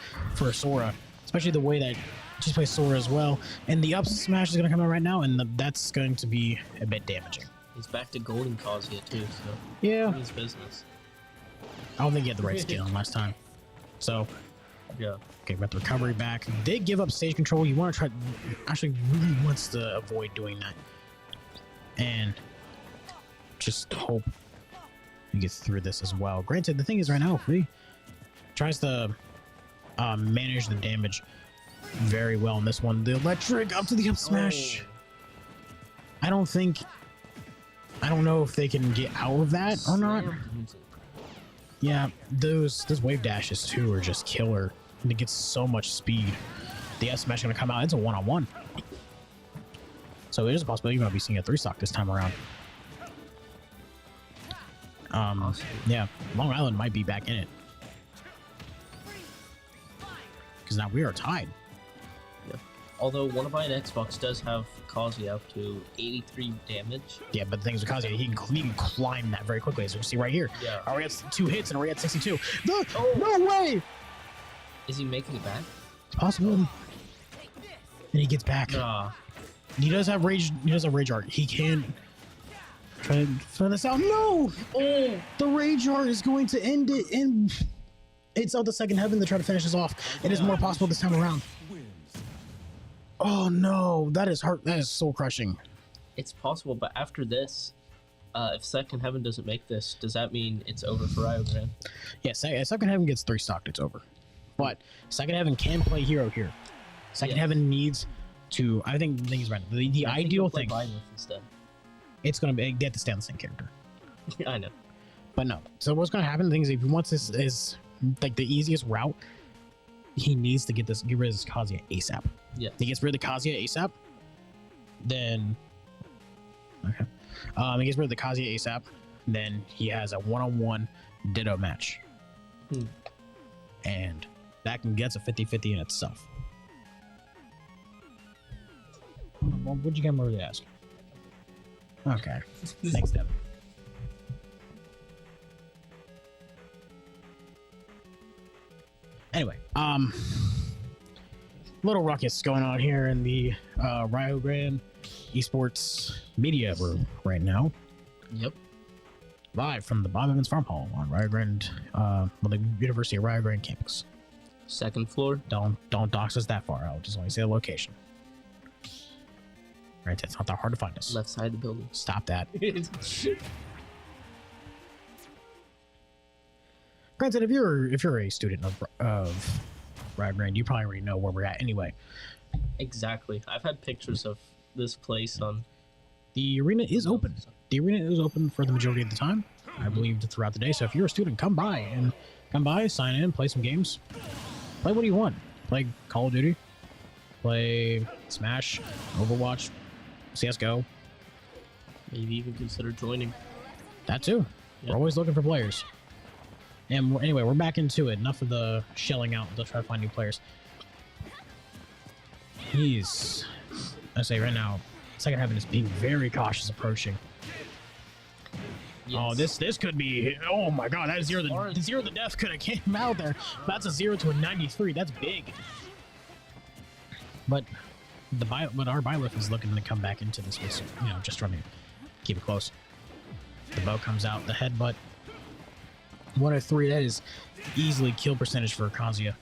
Sora, especially the way that she plays Sora as well. And the up smash is gonna come out right now, and that's going to be a bit damaging. He's back to golden Kazuya too, so Yeah, his business. I don't think he had the right skill last time. So Yeah. okay, got the recovery back. Did give up stage control. You want to try. Actually, really wants to avoid doing that, and just hope he gets through this as well. Granted, the thing is, right now, if he tries to manage the damage very well in this one, the electric up to the up smash. I don't know if they can get out of that or not. Yeah, those wave dashes too are just killer. And it gets so much speed. The S smash is gonna come out. It's a 1-on-1. So it is a possibility you might be seeing a 3 stock this time around. Awesome. Yeah, Long Island might be back in it. Because now we are tied. Yeah. Although one of my Xbox does have Kazuya up to 83 damage. Yeah, but the thing is with Kazuya, he can climb that very quickly, as you can see right here. Yeah. Already at 2 hits and already at 62. No way! Is he making it back? It's possible. And he gets back. Nah. He does have rage. He does have rage art. He can try to find this out. No! Oh, the rage art is going to end it, and it's out the second heaven to try to finish this off. It is more possible this time around. Oh no, that is hurt. That is soul crushing. It's possible, but after this, if Second Heaven doesn't make this, does that mean it's over for Riot Grand? Yeah, Second Heaven gets 3 stocked, it's over. But Second Heaven can play hero here. Second Heaven needs to. I think he's right. The ideal thing. Instead. It's gonna be they have to stay on the same character. I know. But no. So what's gonna happen? The thing is, if he wants this is like the easiest route, he needs to get rid of this Kazuya ASAP. Yeah. He gets rid of the Kazuya ASAP, then okay. He gets rid of the Kazuya ASAP, then he has a 1-on-1 Ditto match. And that can get a 50-50 in itself. Well, what'd you get more to ask? Okay. Thanks, Devin. Anyway, little ruckus going on here in the Rio Grande Esports media room right now. Yep. Live from the Bob Evans Farm Hall on Rio Grande, the University of Rio Grande campus. 2nd floor. Don't dox us that far. I'll just only say the location. Right, that's not that hard to find us. Left side of the building. Stop that. Granted, if you're a student of Rio Grande, you probably already know where we're at anyway. Exactly. I've had pictures of this place on. The arena is open. The arena is open for the majority of the time, I believe, throughout the day. So if you're a student, come by, sign in, play some games. Play what do you want? Play Call of Duty, play Smash, Overwatch, CS:GO. Maybe even consider joining. That too. We're always looking for players. And anyway, we're back into it. Enough of the shelling out to try to find new players. I say right now, second heaven is being very cautious approaching. Yes. Oh, this could be. Oh my God, that zero the death could have came out there. That's a 0 to a 93. That's big. But our Byleth is looking to come back into this with, just trying to keep it close. The bow comes out, the headbutt. 103. That is easily kill percentage for Kazuya.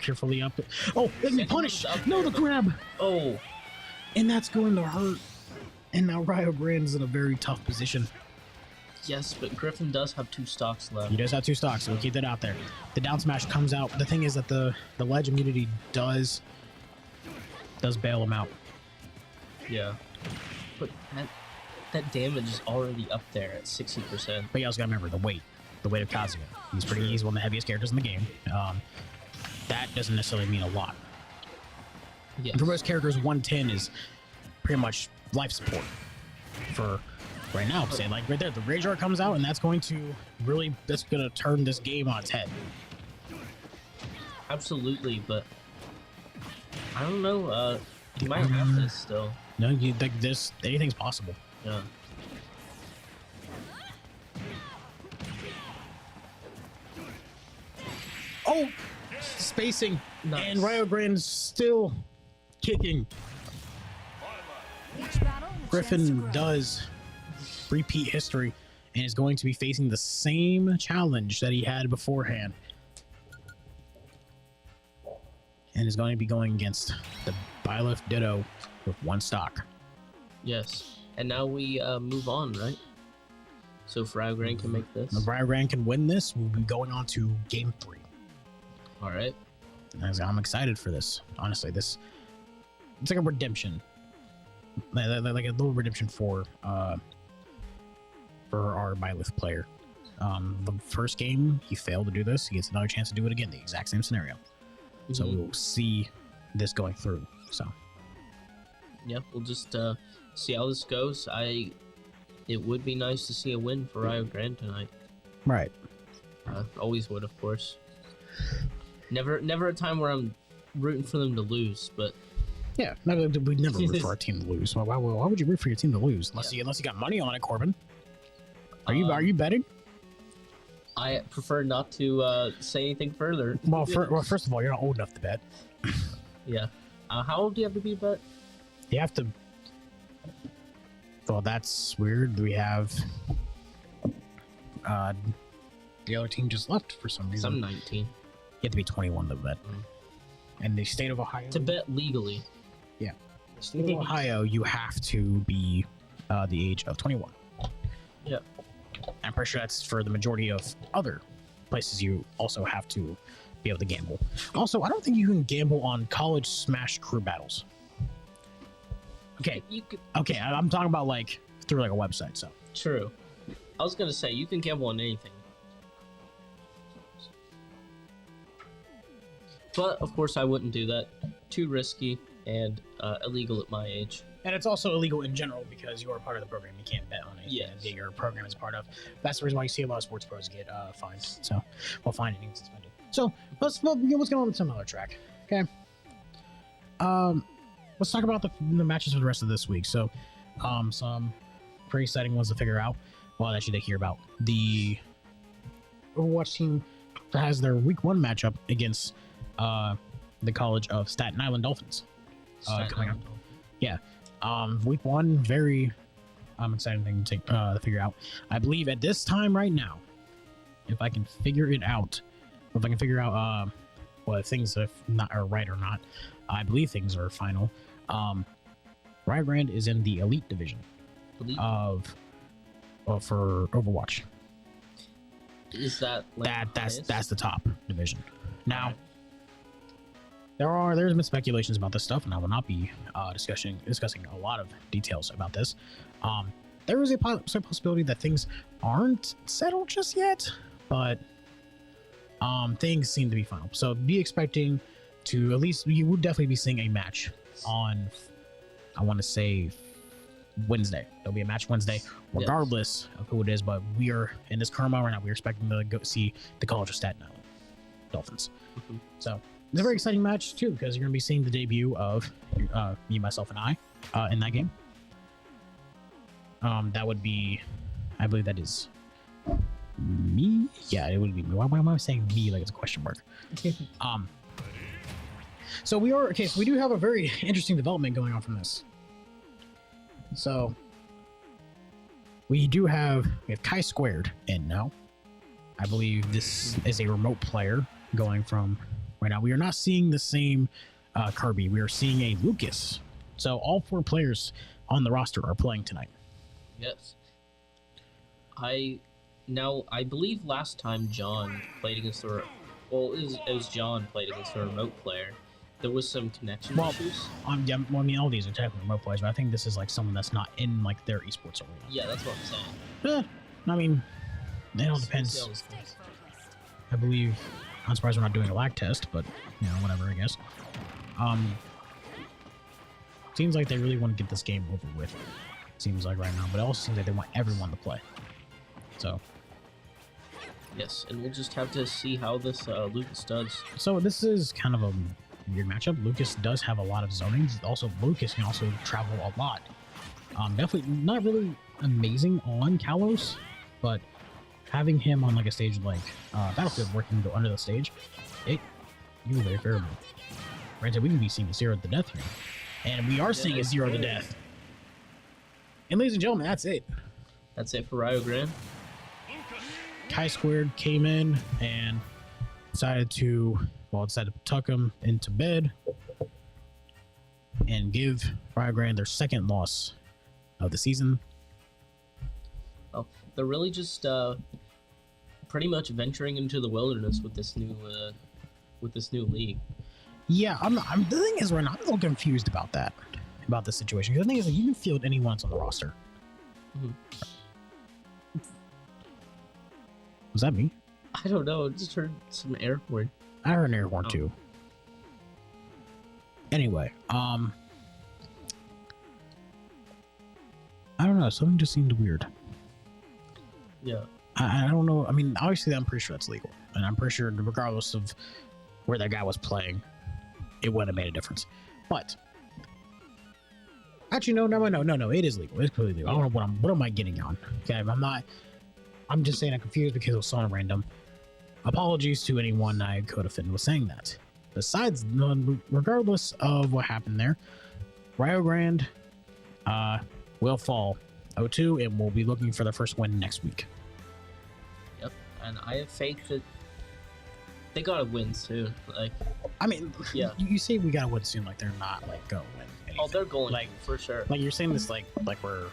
Carefully up. Oh, and punish! No, the grab. Oh, And that's going to hurt. And now Rio Grande is in a very tough position. yes, but Griffin does have 2 stocks left. He does have 2 stocks, so we'll keep that out there. The down smash comes out. The thing is that the ledge immunity does bail him out. Yeah, but that damage is already up there at 60%. But you also gotta remember the weight of Kazuya. He's one of the heaviest characters in the game. That doesn't necessarily mean a lot. Yes. And for most characters, 110 is pretty much life support. For right now, say like right there, the Rage Art comes out, and that's going to turn this game on its head. Absolutely, but I don't know. You might have this still. No, anything's possible. Yeah. Oh, spacing, Nice. and Rio Grande's still kicking. Griffin does repeat history and is going to be facing the same challenge that he had beforehand. And is going to be going against the Byleth Ditto with 1 stock. Yes. And now we move on, right? So if Rio Grande can make this. If Rio Grande can win this, we'll be going on to game 3. All right. I'm excited for this. Honestly, it's like a redemption. Like a little redemption for our Byleth player. The first game, he failed to do this. He gets another chance to do it again. The exact same scenario. So we will see this going through. So, Yep, we'll just see how this goes. It would be nice to see a win for Rio Grande tonight. right. Always would, of course. Never a time where I'm rooting for them to lose, but Yeah, we never root for our team to lose. Why would you root for your team to lose? Unless you got money on it, Corbin. Are you betting? I prefer not to say anything further. Well, first of all, you're not old enough to bet. Yeah. How old do you have to be to bet? You have to. Well, that's weird. We have. The other team just left for some reason. I'm 19. You have to be 21 to bet. And the state of Ohio. To bet legally. Yeah. The state of Ohio, you have to be the age of 21. Yep. I'm pretty sure that's for the majority of other places. You also have to be able to gamble. Also, I don't think you can gamble on college Smash crew battles. Okay. You could. Okay, I'm talking about like through like a website. So True. I was gonna say you can gamble on anything. But of course I wouldn't do that. Too risky and illegal at my age. and it's also illegal in general because you are part of the program. You can't bet on anything Yes. that your program is part of. That's the reason why you see a lot of sports pros get fined. So, well, fined and even suspended. So let's go on to some other track. Okay. Let's talk about the matches for the rest of this week. So, some pretty exciting ones to figure out. Well, actually, to hear about the Overwatch team that has their week 1 matchup against the College of Staten Island Dolphins coming up. Yeah. Week 1, very exciting thing to figure out. I believe at this time right now, if I can figure out whether things are right or not, I believe things are final. Rio Grande is in the elite division for Overwatch. Is that like That's the top division. Now, There's been speculations about this stuff, and I will not be discussing a lot of details about this. There is a possibility that things aren't settled just yet, but things seem to be final. So be expecting to, at least you would definitely be seeing a match on, I want to say, Wednesday. There'll be a match Wednesday, regardless of who it is. But we are in this current moment right now. We're expecting to go see the College of Staten Island Dolphins. So it's a very exciting match too, because you're going to be seeing the debut of me, myself, and I in that game. That would be, I believe that is me. Yeah, it would be me. Why am I saying me like it's a question mark? So we do have a very interesting development going on from this. So we have Chi Squared in now. I believe this is a remote player going from right now. We are not seeing the same Kirby. We are seeing a Lucas. So all 4 players on the roster are playing tonight. Yes. I believe last time John played against it was John played against a remote player. There was some connection issues. I mean, all these are technically remote players, but I think this is like someone that's not in like their esports arena. Yeah, that's what I'm saying. I mean, it all depends. I believe. I'm surprised we're not doing a lag test, but whatever, I guess. Seems like they really want to get this game over with. Seems like right now, but it also seems like they want everyone to play. So. Yes, and we'll just have to see how this Lucas does. So this is kind of a weird matchup. Lucas does have a lot of zonings. Also, Lucas can also travel a lot. Definitely not really amazing on Kalos, but having him on like a stage like Battlefield, where he can go under the stage, you can very favorable. Granted, we can be seeing a 0 to death here, and we are seeing a 0 to death. And ladies and gentlemen, that's it. That's it for Rio Grande. Chi Squared came in and decided to tuck him into bed and give Rio Grande their second loss of the season. Well, they're really just pretty much venturing into the wilderness with this new league. Yeah, the thing is, I'm a little confused about the situation. Because the thing is, you can field anyone that's on the roster. Mm-hmm. Was that me? I don't know. I just heard some air horn. I heard an air horn too. Anyway, I don't know. Something just seemed weird. Yeah. I don't know. I mean, obviously, I'm pretty sure that's legal, and I'm pretty sure, regardless of where that guy was playing, it wouldn't have made a difference. But actually, no, it is legal. It's completely legal. I don't know what am I getting on? Okay, I'm just saying I'm confused because it was so random. Apologies to anyone I could offend with saying that. Besides, regardless of what happened there, Rio Grande will fall 0-2 and we'll be looking for their first win next week. Yep, and I have faith that they gotta win soon. Like, I mean, yeah, you say we gotta win soon, like they're not like gonna win anything. Oh, they're going like for sure. Like you're saying this like we're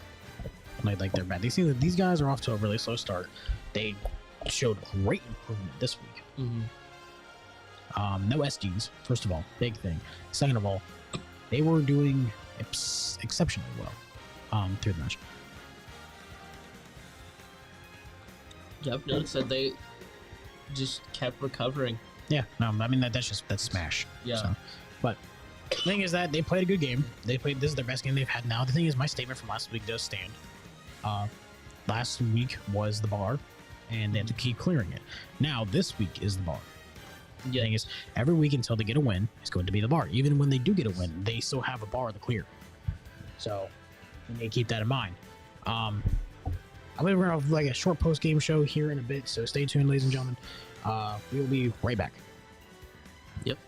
like they're bad. They see that these guys are off to a really slow start. They showed great improvement this week. Mm-hmm. No SGs, first of all, big thing. Second of all, they were doing exceptionally well through the match. Yeah, I've noticed that they just kept recovering. Yeah, no, I mean that's Smash. Yeah. So, but the thing is that they played a good game. This is their best game they've had now. The thing is, my statement from last week does stand. Last week was the bar, and they have to keep clearing it. Now this week is the bar. Yeah. The thing is, every week until they get a win, it's going to be the bar. Even when they do get a win, they still have a bar to clear. So you need to keep that in mind. I believe we're gonna have like a short post game show here in a bit, so stay tuned, ladies and gentlemen. We will be right back. Yep.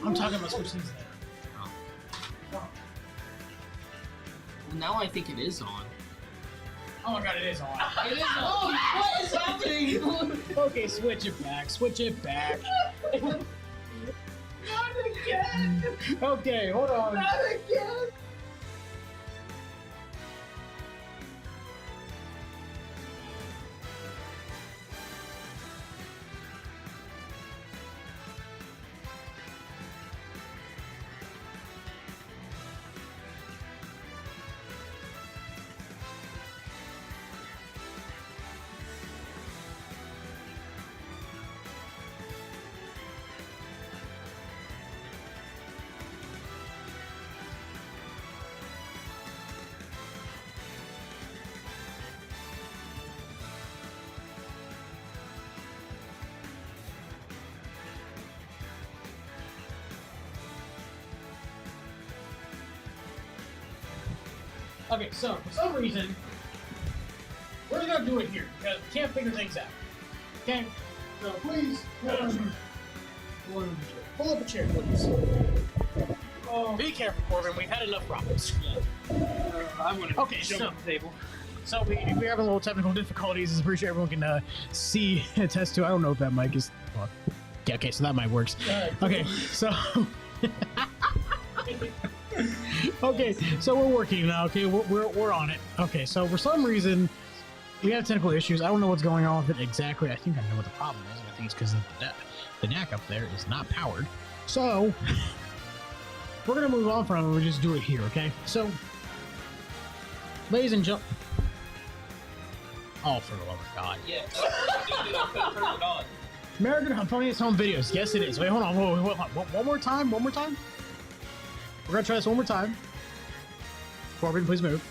I'm talking about switch things there. Well, now I think it is on. Oh my god, it is on. It is on. What is happening? Okay, switch it back. Switch it back. Not again. Okay, hold on. Not again. Okay, so for some reason, we're gonna do it here because we can't figure things out. Okay, so please pull up a chair, please. Oh, be careful, Corbin. We've had enough problems. I'm gonna Okay, jump so- on the table. So we're having a little technical difficulties. I'm pretty sure everyone can see attest to. I don't know if that mic is. Well, yeah, okay, so that mic works. Okay, so. Okay, so we're working now. Okay, we're on it. Okay, so for some reason we have technical issues. I don't know what's going on with it exactly. I think I know what the problem is. I think it's because the NAC up there is not powered. So we're gonna move on from it. We'll just do it here. Okay, so ladies and gentlemen. Oh, for the love of God. Yeah. American Funniest Home Videos. Yes, it is. Wait, hold on. Hold on. One more time. One more time. We're gonna try this one more time. Corbin, please move.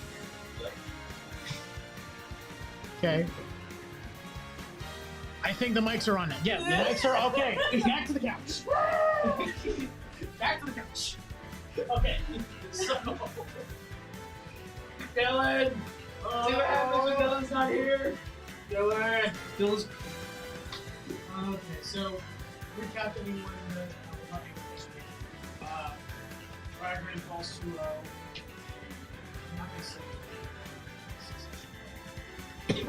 Okay. I think the mics are on now. Yeah, the mics are okay. Back to the couch. Back to the couch. Okay. So, Dylan. See what happens when Dylan's not here? Dylan. Dylan's. Okay, so recap that we were in the not able this week. Ryan falls 2-0. I'm not gonna say It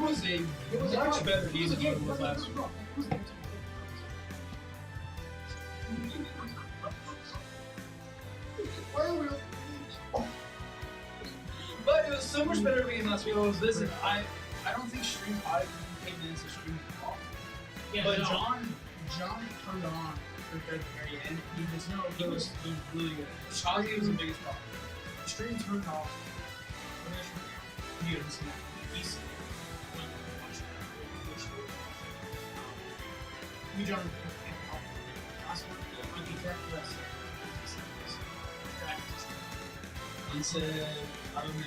was a much better game than it was last week. But it was so much better game last week. Listen, I don't think Stream 5 came in as a stream at all. Yeah, But no. John turned on at the very end. It was really good. Shaggy was the biggest problem. The stream turned off. You understand? Easily. We John last one. On the exact rest. He said, I don't know,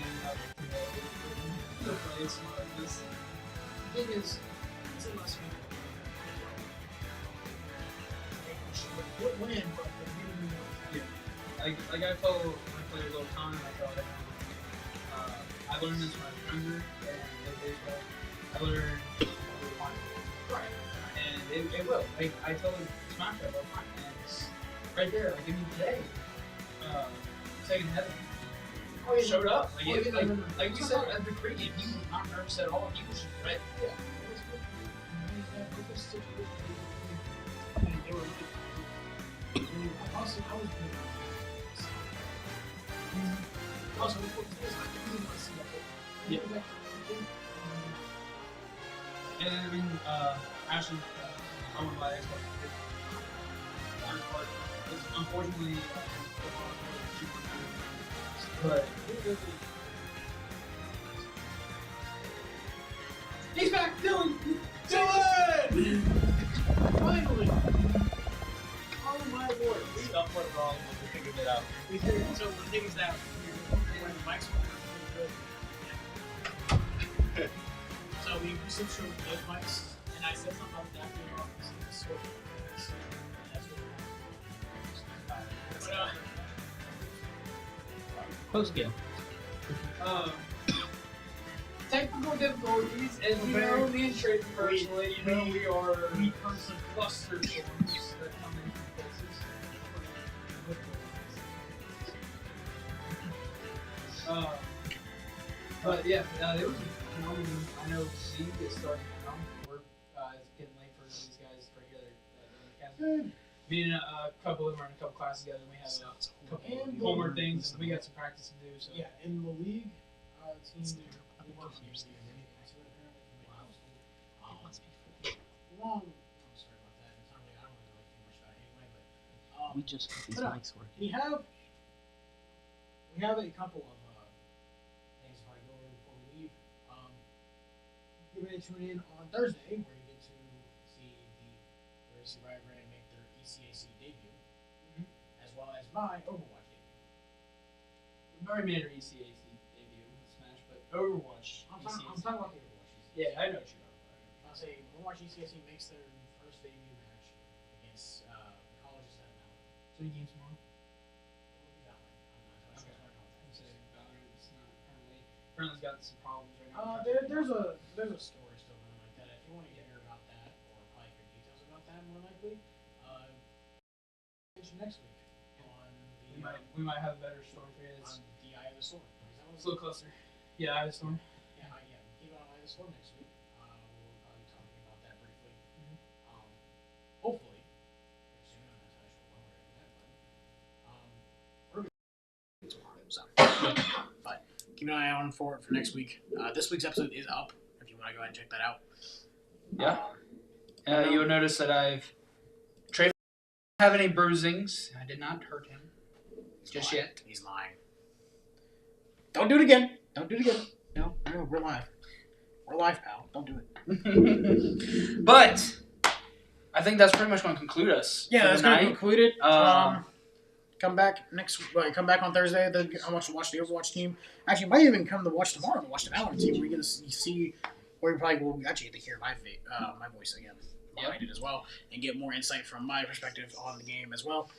the play smart like this. The thing is, it's a less week. Would win, but they really Yeah. Like I follow my players all the time. I felt like I learned this when I was younger and played baseball. I learned right. and it will. Like I tell them smash that all the time, and it's right there. Like I mean today, second heaven. Oh, yeah, Showed up. Like, oh, it, yeah, no. like we said at the pregame, he was not nervous at all. He was just ready. Yeah. It was good. It was situation. And they were really also, I was good. Also, I didn't want to see that. Yeah. And I mean, Ashley, I want to buy Xbox. Unfortunately, but he's back, Dylan! Dylan! Finally! Oh my lord. Stuff went wrong, but we figured it out. We figured, so the thing is that when the mics were really good. So we switched over to those mics, and I said something about that being off, so it's switched. And that's what happened. Post game. Technical difficulties, as you know, me and Trayton personally, you know, we are we personally cluster storms that come in from places. But yeah, it was, I know Steve is starting now. It's getting late for these guys together. Being a couple of them are in a couple classes together, and we have a couple homework things, and we got some practice to do. So Yeah, in the league, team we work on usually long. I'm sorry about that. It's not really, I don't really like too much that anyway, but We just got these but, mics working. we have a couple of things if I go over before we leave. Get ready to tune in on Thursday where you get to see Riot Grande make their ECAC debut, as well as my Overwatch debut. we've already made our ECAC debut with Smash, but Overwatch. I'm talking about the Overwatch ECAC. Yeah, I know what you're talking about. I'll say Overwatch ECAC makes their first debut match against colleges that amount. So you games tomorrow? It will be that way. I'm not Okay. talking about I'm that. saying Valorant. It's not currently. Currently's got some problems right now. There's a story still going like that. If you want to hear about that or probably hear details about that, more likely, next week on We might have a better story for you. on the Eye of the Storm. It's a little closer. Yeah, I was storm. Yeah, keep it on Eye of the Storm next week. We'll probably be talking about that briefly. Hopefully, soon. I'm not entirely sure when we're gonna do that, but but keep an eye on for it for next week. This week's episode is up. If you want to go ahead and check that out. Yeah. You'll notice that Trey didn't have any bruisings. I did not hurt him just yet. He's lying. Don't do it again. Don't do it again. No, we're live. We're live, pal. Don't do it. But I think that's pretty much going to conclude us. Yeah, for that's the going to night. conclude it. Um, Come back on Thursday. I want you to watch the Overwatch team. Actually, you might even come to watch tomorrow and watch the Valorant team. Where you get to see where you probably will actually get to hear my voice again behind it as well, and get more insight from my perspective on the game as well.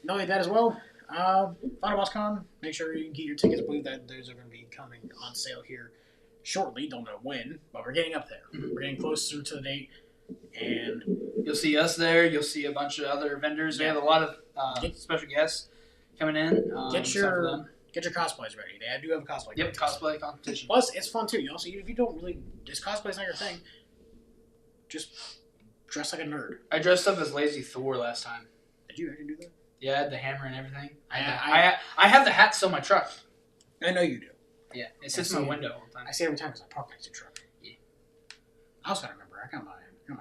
Not only that as well, Final Boss Con. Make sure you get your tickets. I believe that those are going to be coming on sale here shortly. Don't know when, but we're getting up there. We're getting closer to the date, and You'll see us there. You'll see a bunch of other vendors. We have a lot of special guests coming in. get your cosplays ready. They do have a cosplay. Yep, contest. cosplay competition. Plus, it's fun too. You also, if you don't really, this cosplay's not your thing, just dress like a nerd. I dressed up as Lazy Thor last time. Did you actually do that? Yeah, I had the hammer and everything. I have the hat still in my truck. I know you do. Yeah, it sits in my window all the time. I see it every time because I park next to the truck. Yeah. I also gotta remember, I got my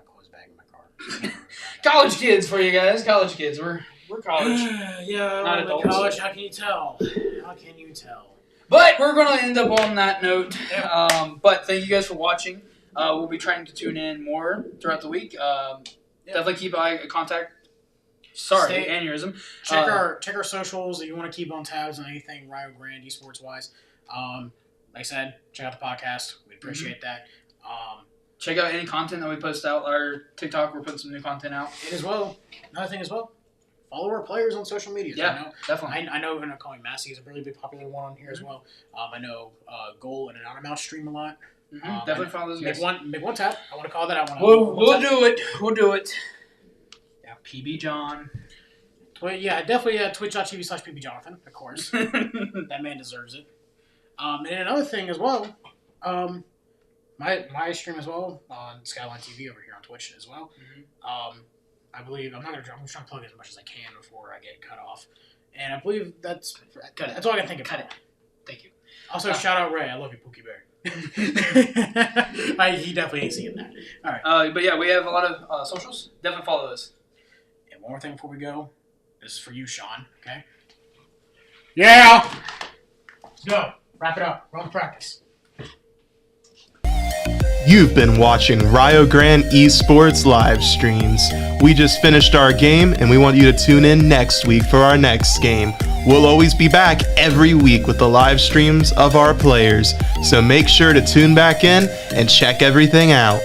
clothes bag in my car. College kids for you guys. College kids. We're college. Yeah, Not I'm in adults. college. How can you tell? How can you tell? But we're going to end up on that note. But thank you guys for watching. We'll be trying to tune in more throughout the week. Definitely keep eye contact. Sorry, aneurysm. Check our socials if you want to keep on tabs on anything Riot Grande Esports wise. Like I said, check out the podcast. We appreciate that. Check out any content that we post out. Our TikTok, we're putting some new content out. And as well, another thing as well, follow our players on social media. Yeah, definitely. I know calling Massey is a really big popular one on here as well. I know Goal and Anonymous stream a lot. Definitely follow those guys. Make one tap. I want to call that. We'll do it. We'll do it. Yeah, PB John. Well, yeah, definitely twitch.tv/PBJonathan, of course. That man deserves it. And another thing as well, my stream as well on Skyline TV over here on Twitch as well. I believe I'm trying to plug as much as I can before I get cut off. And I believe that's all I can think of. Cut it. Thank you. Also, shout out Ray. I love you, Pookie Bear. He definitely ain't seeing that. All right. But yeah, we have a lot of socials. Definitely follow us. And one more thing before we go. This is for you, Sean. Okay? Yeah! Let's go. Wrap it up. We're on practice. You've been watching Rio Grande Esports live streams. We just finished our game and we want you to tune in next week for our next game. We'll always be back every week with the live streams of our players, so make sure to tune back in and check everything out.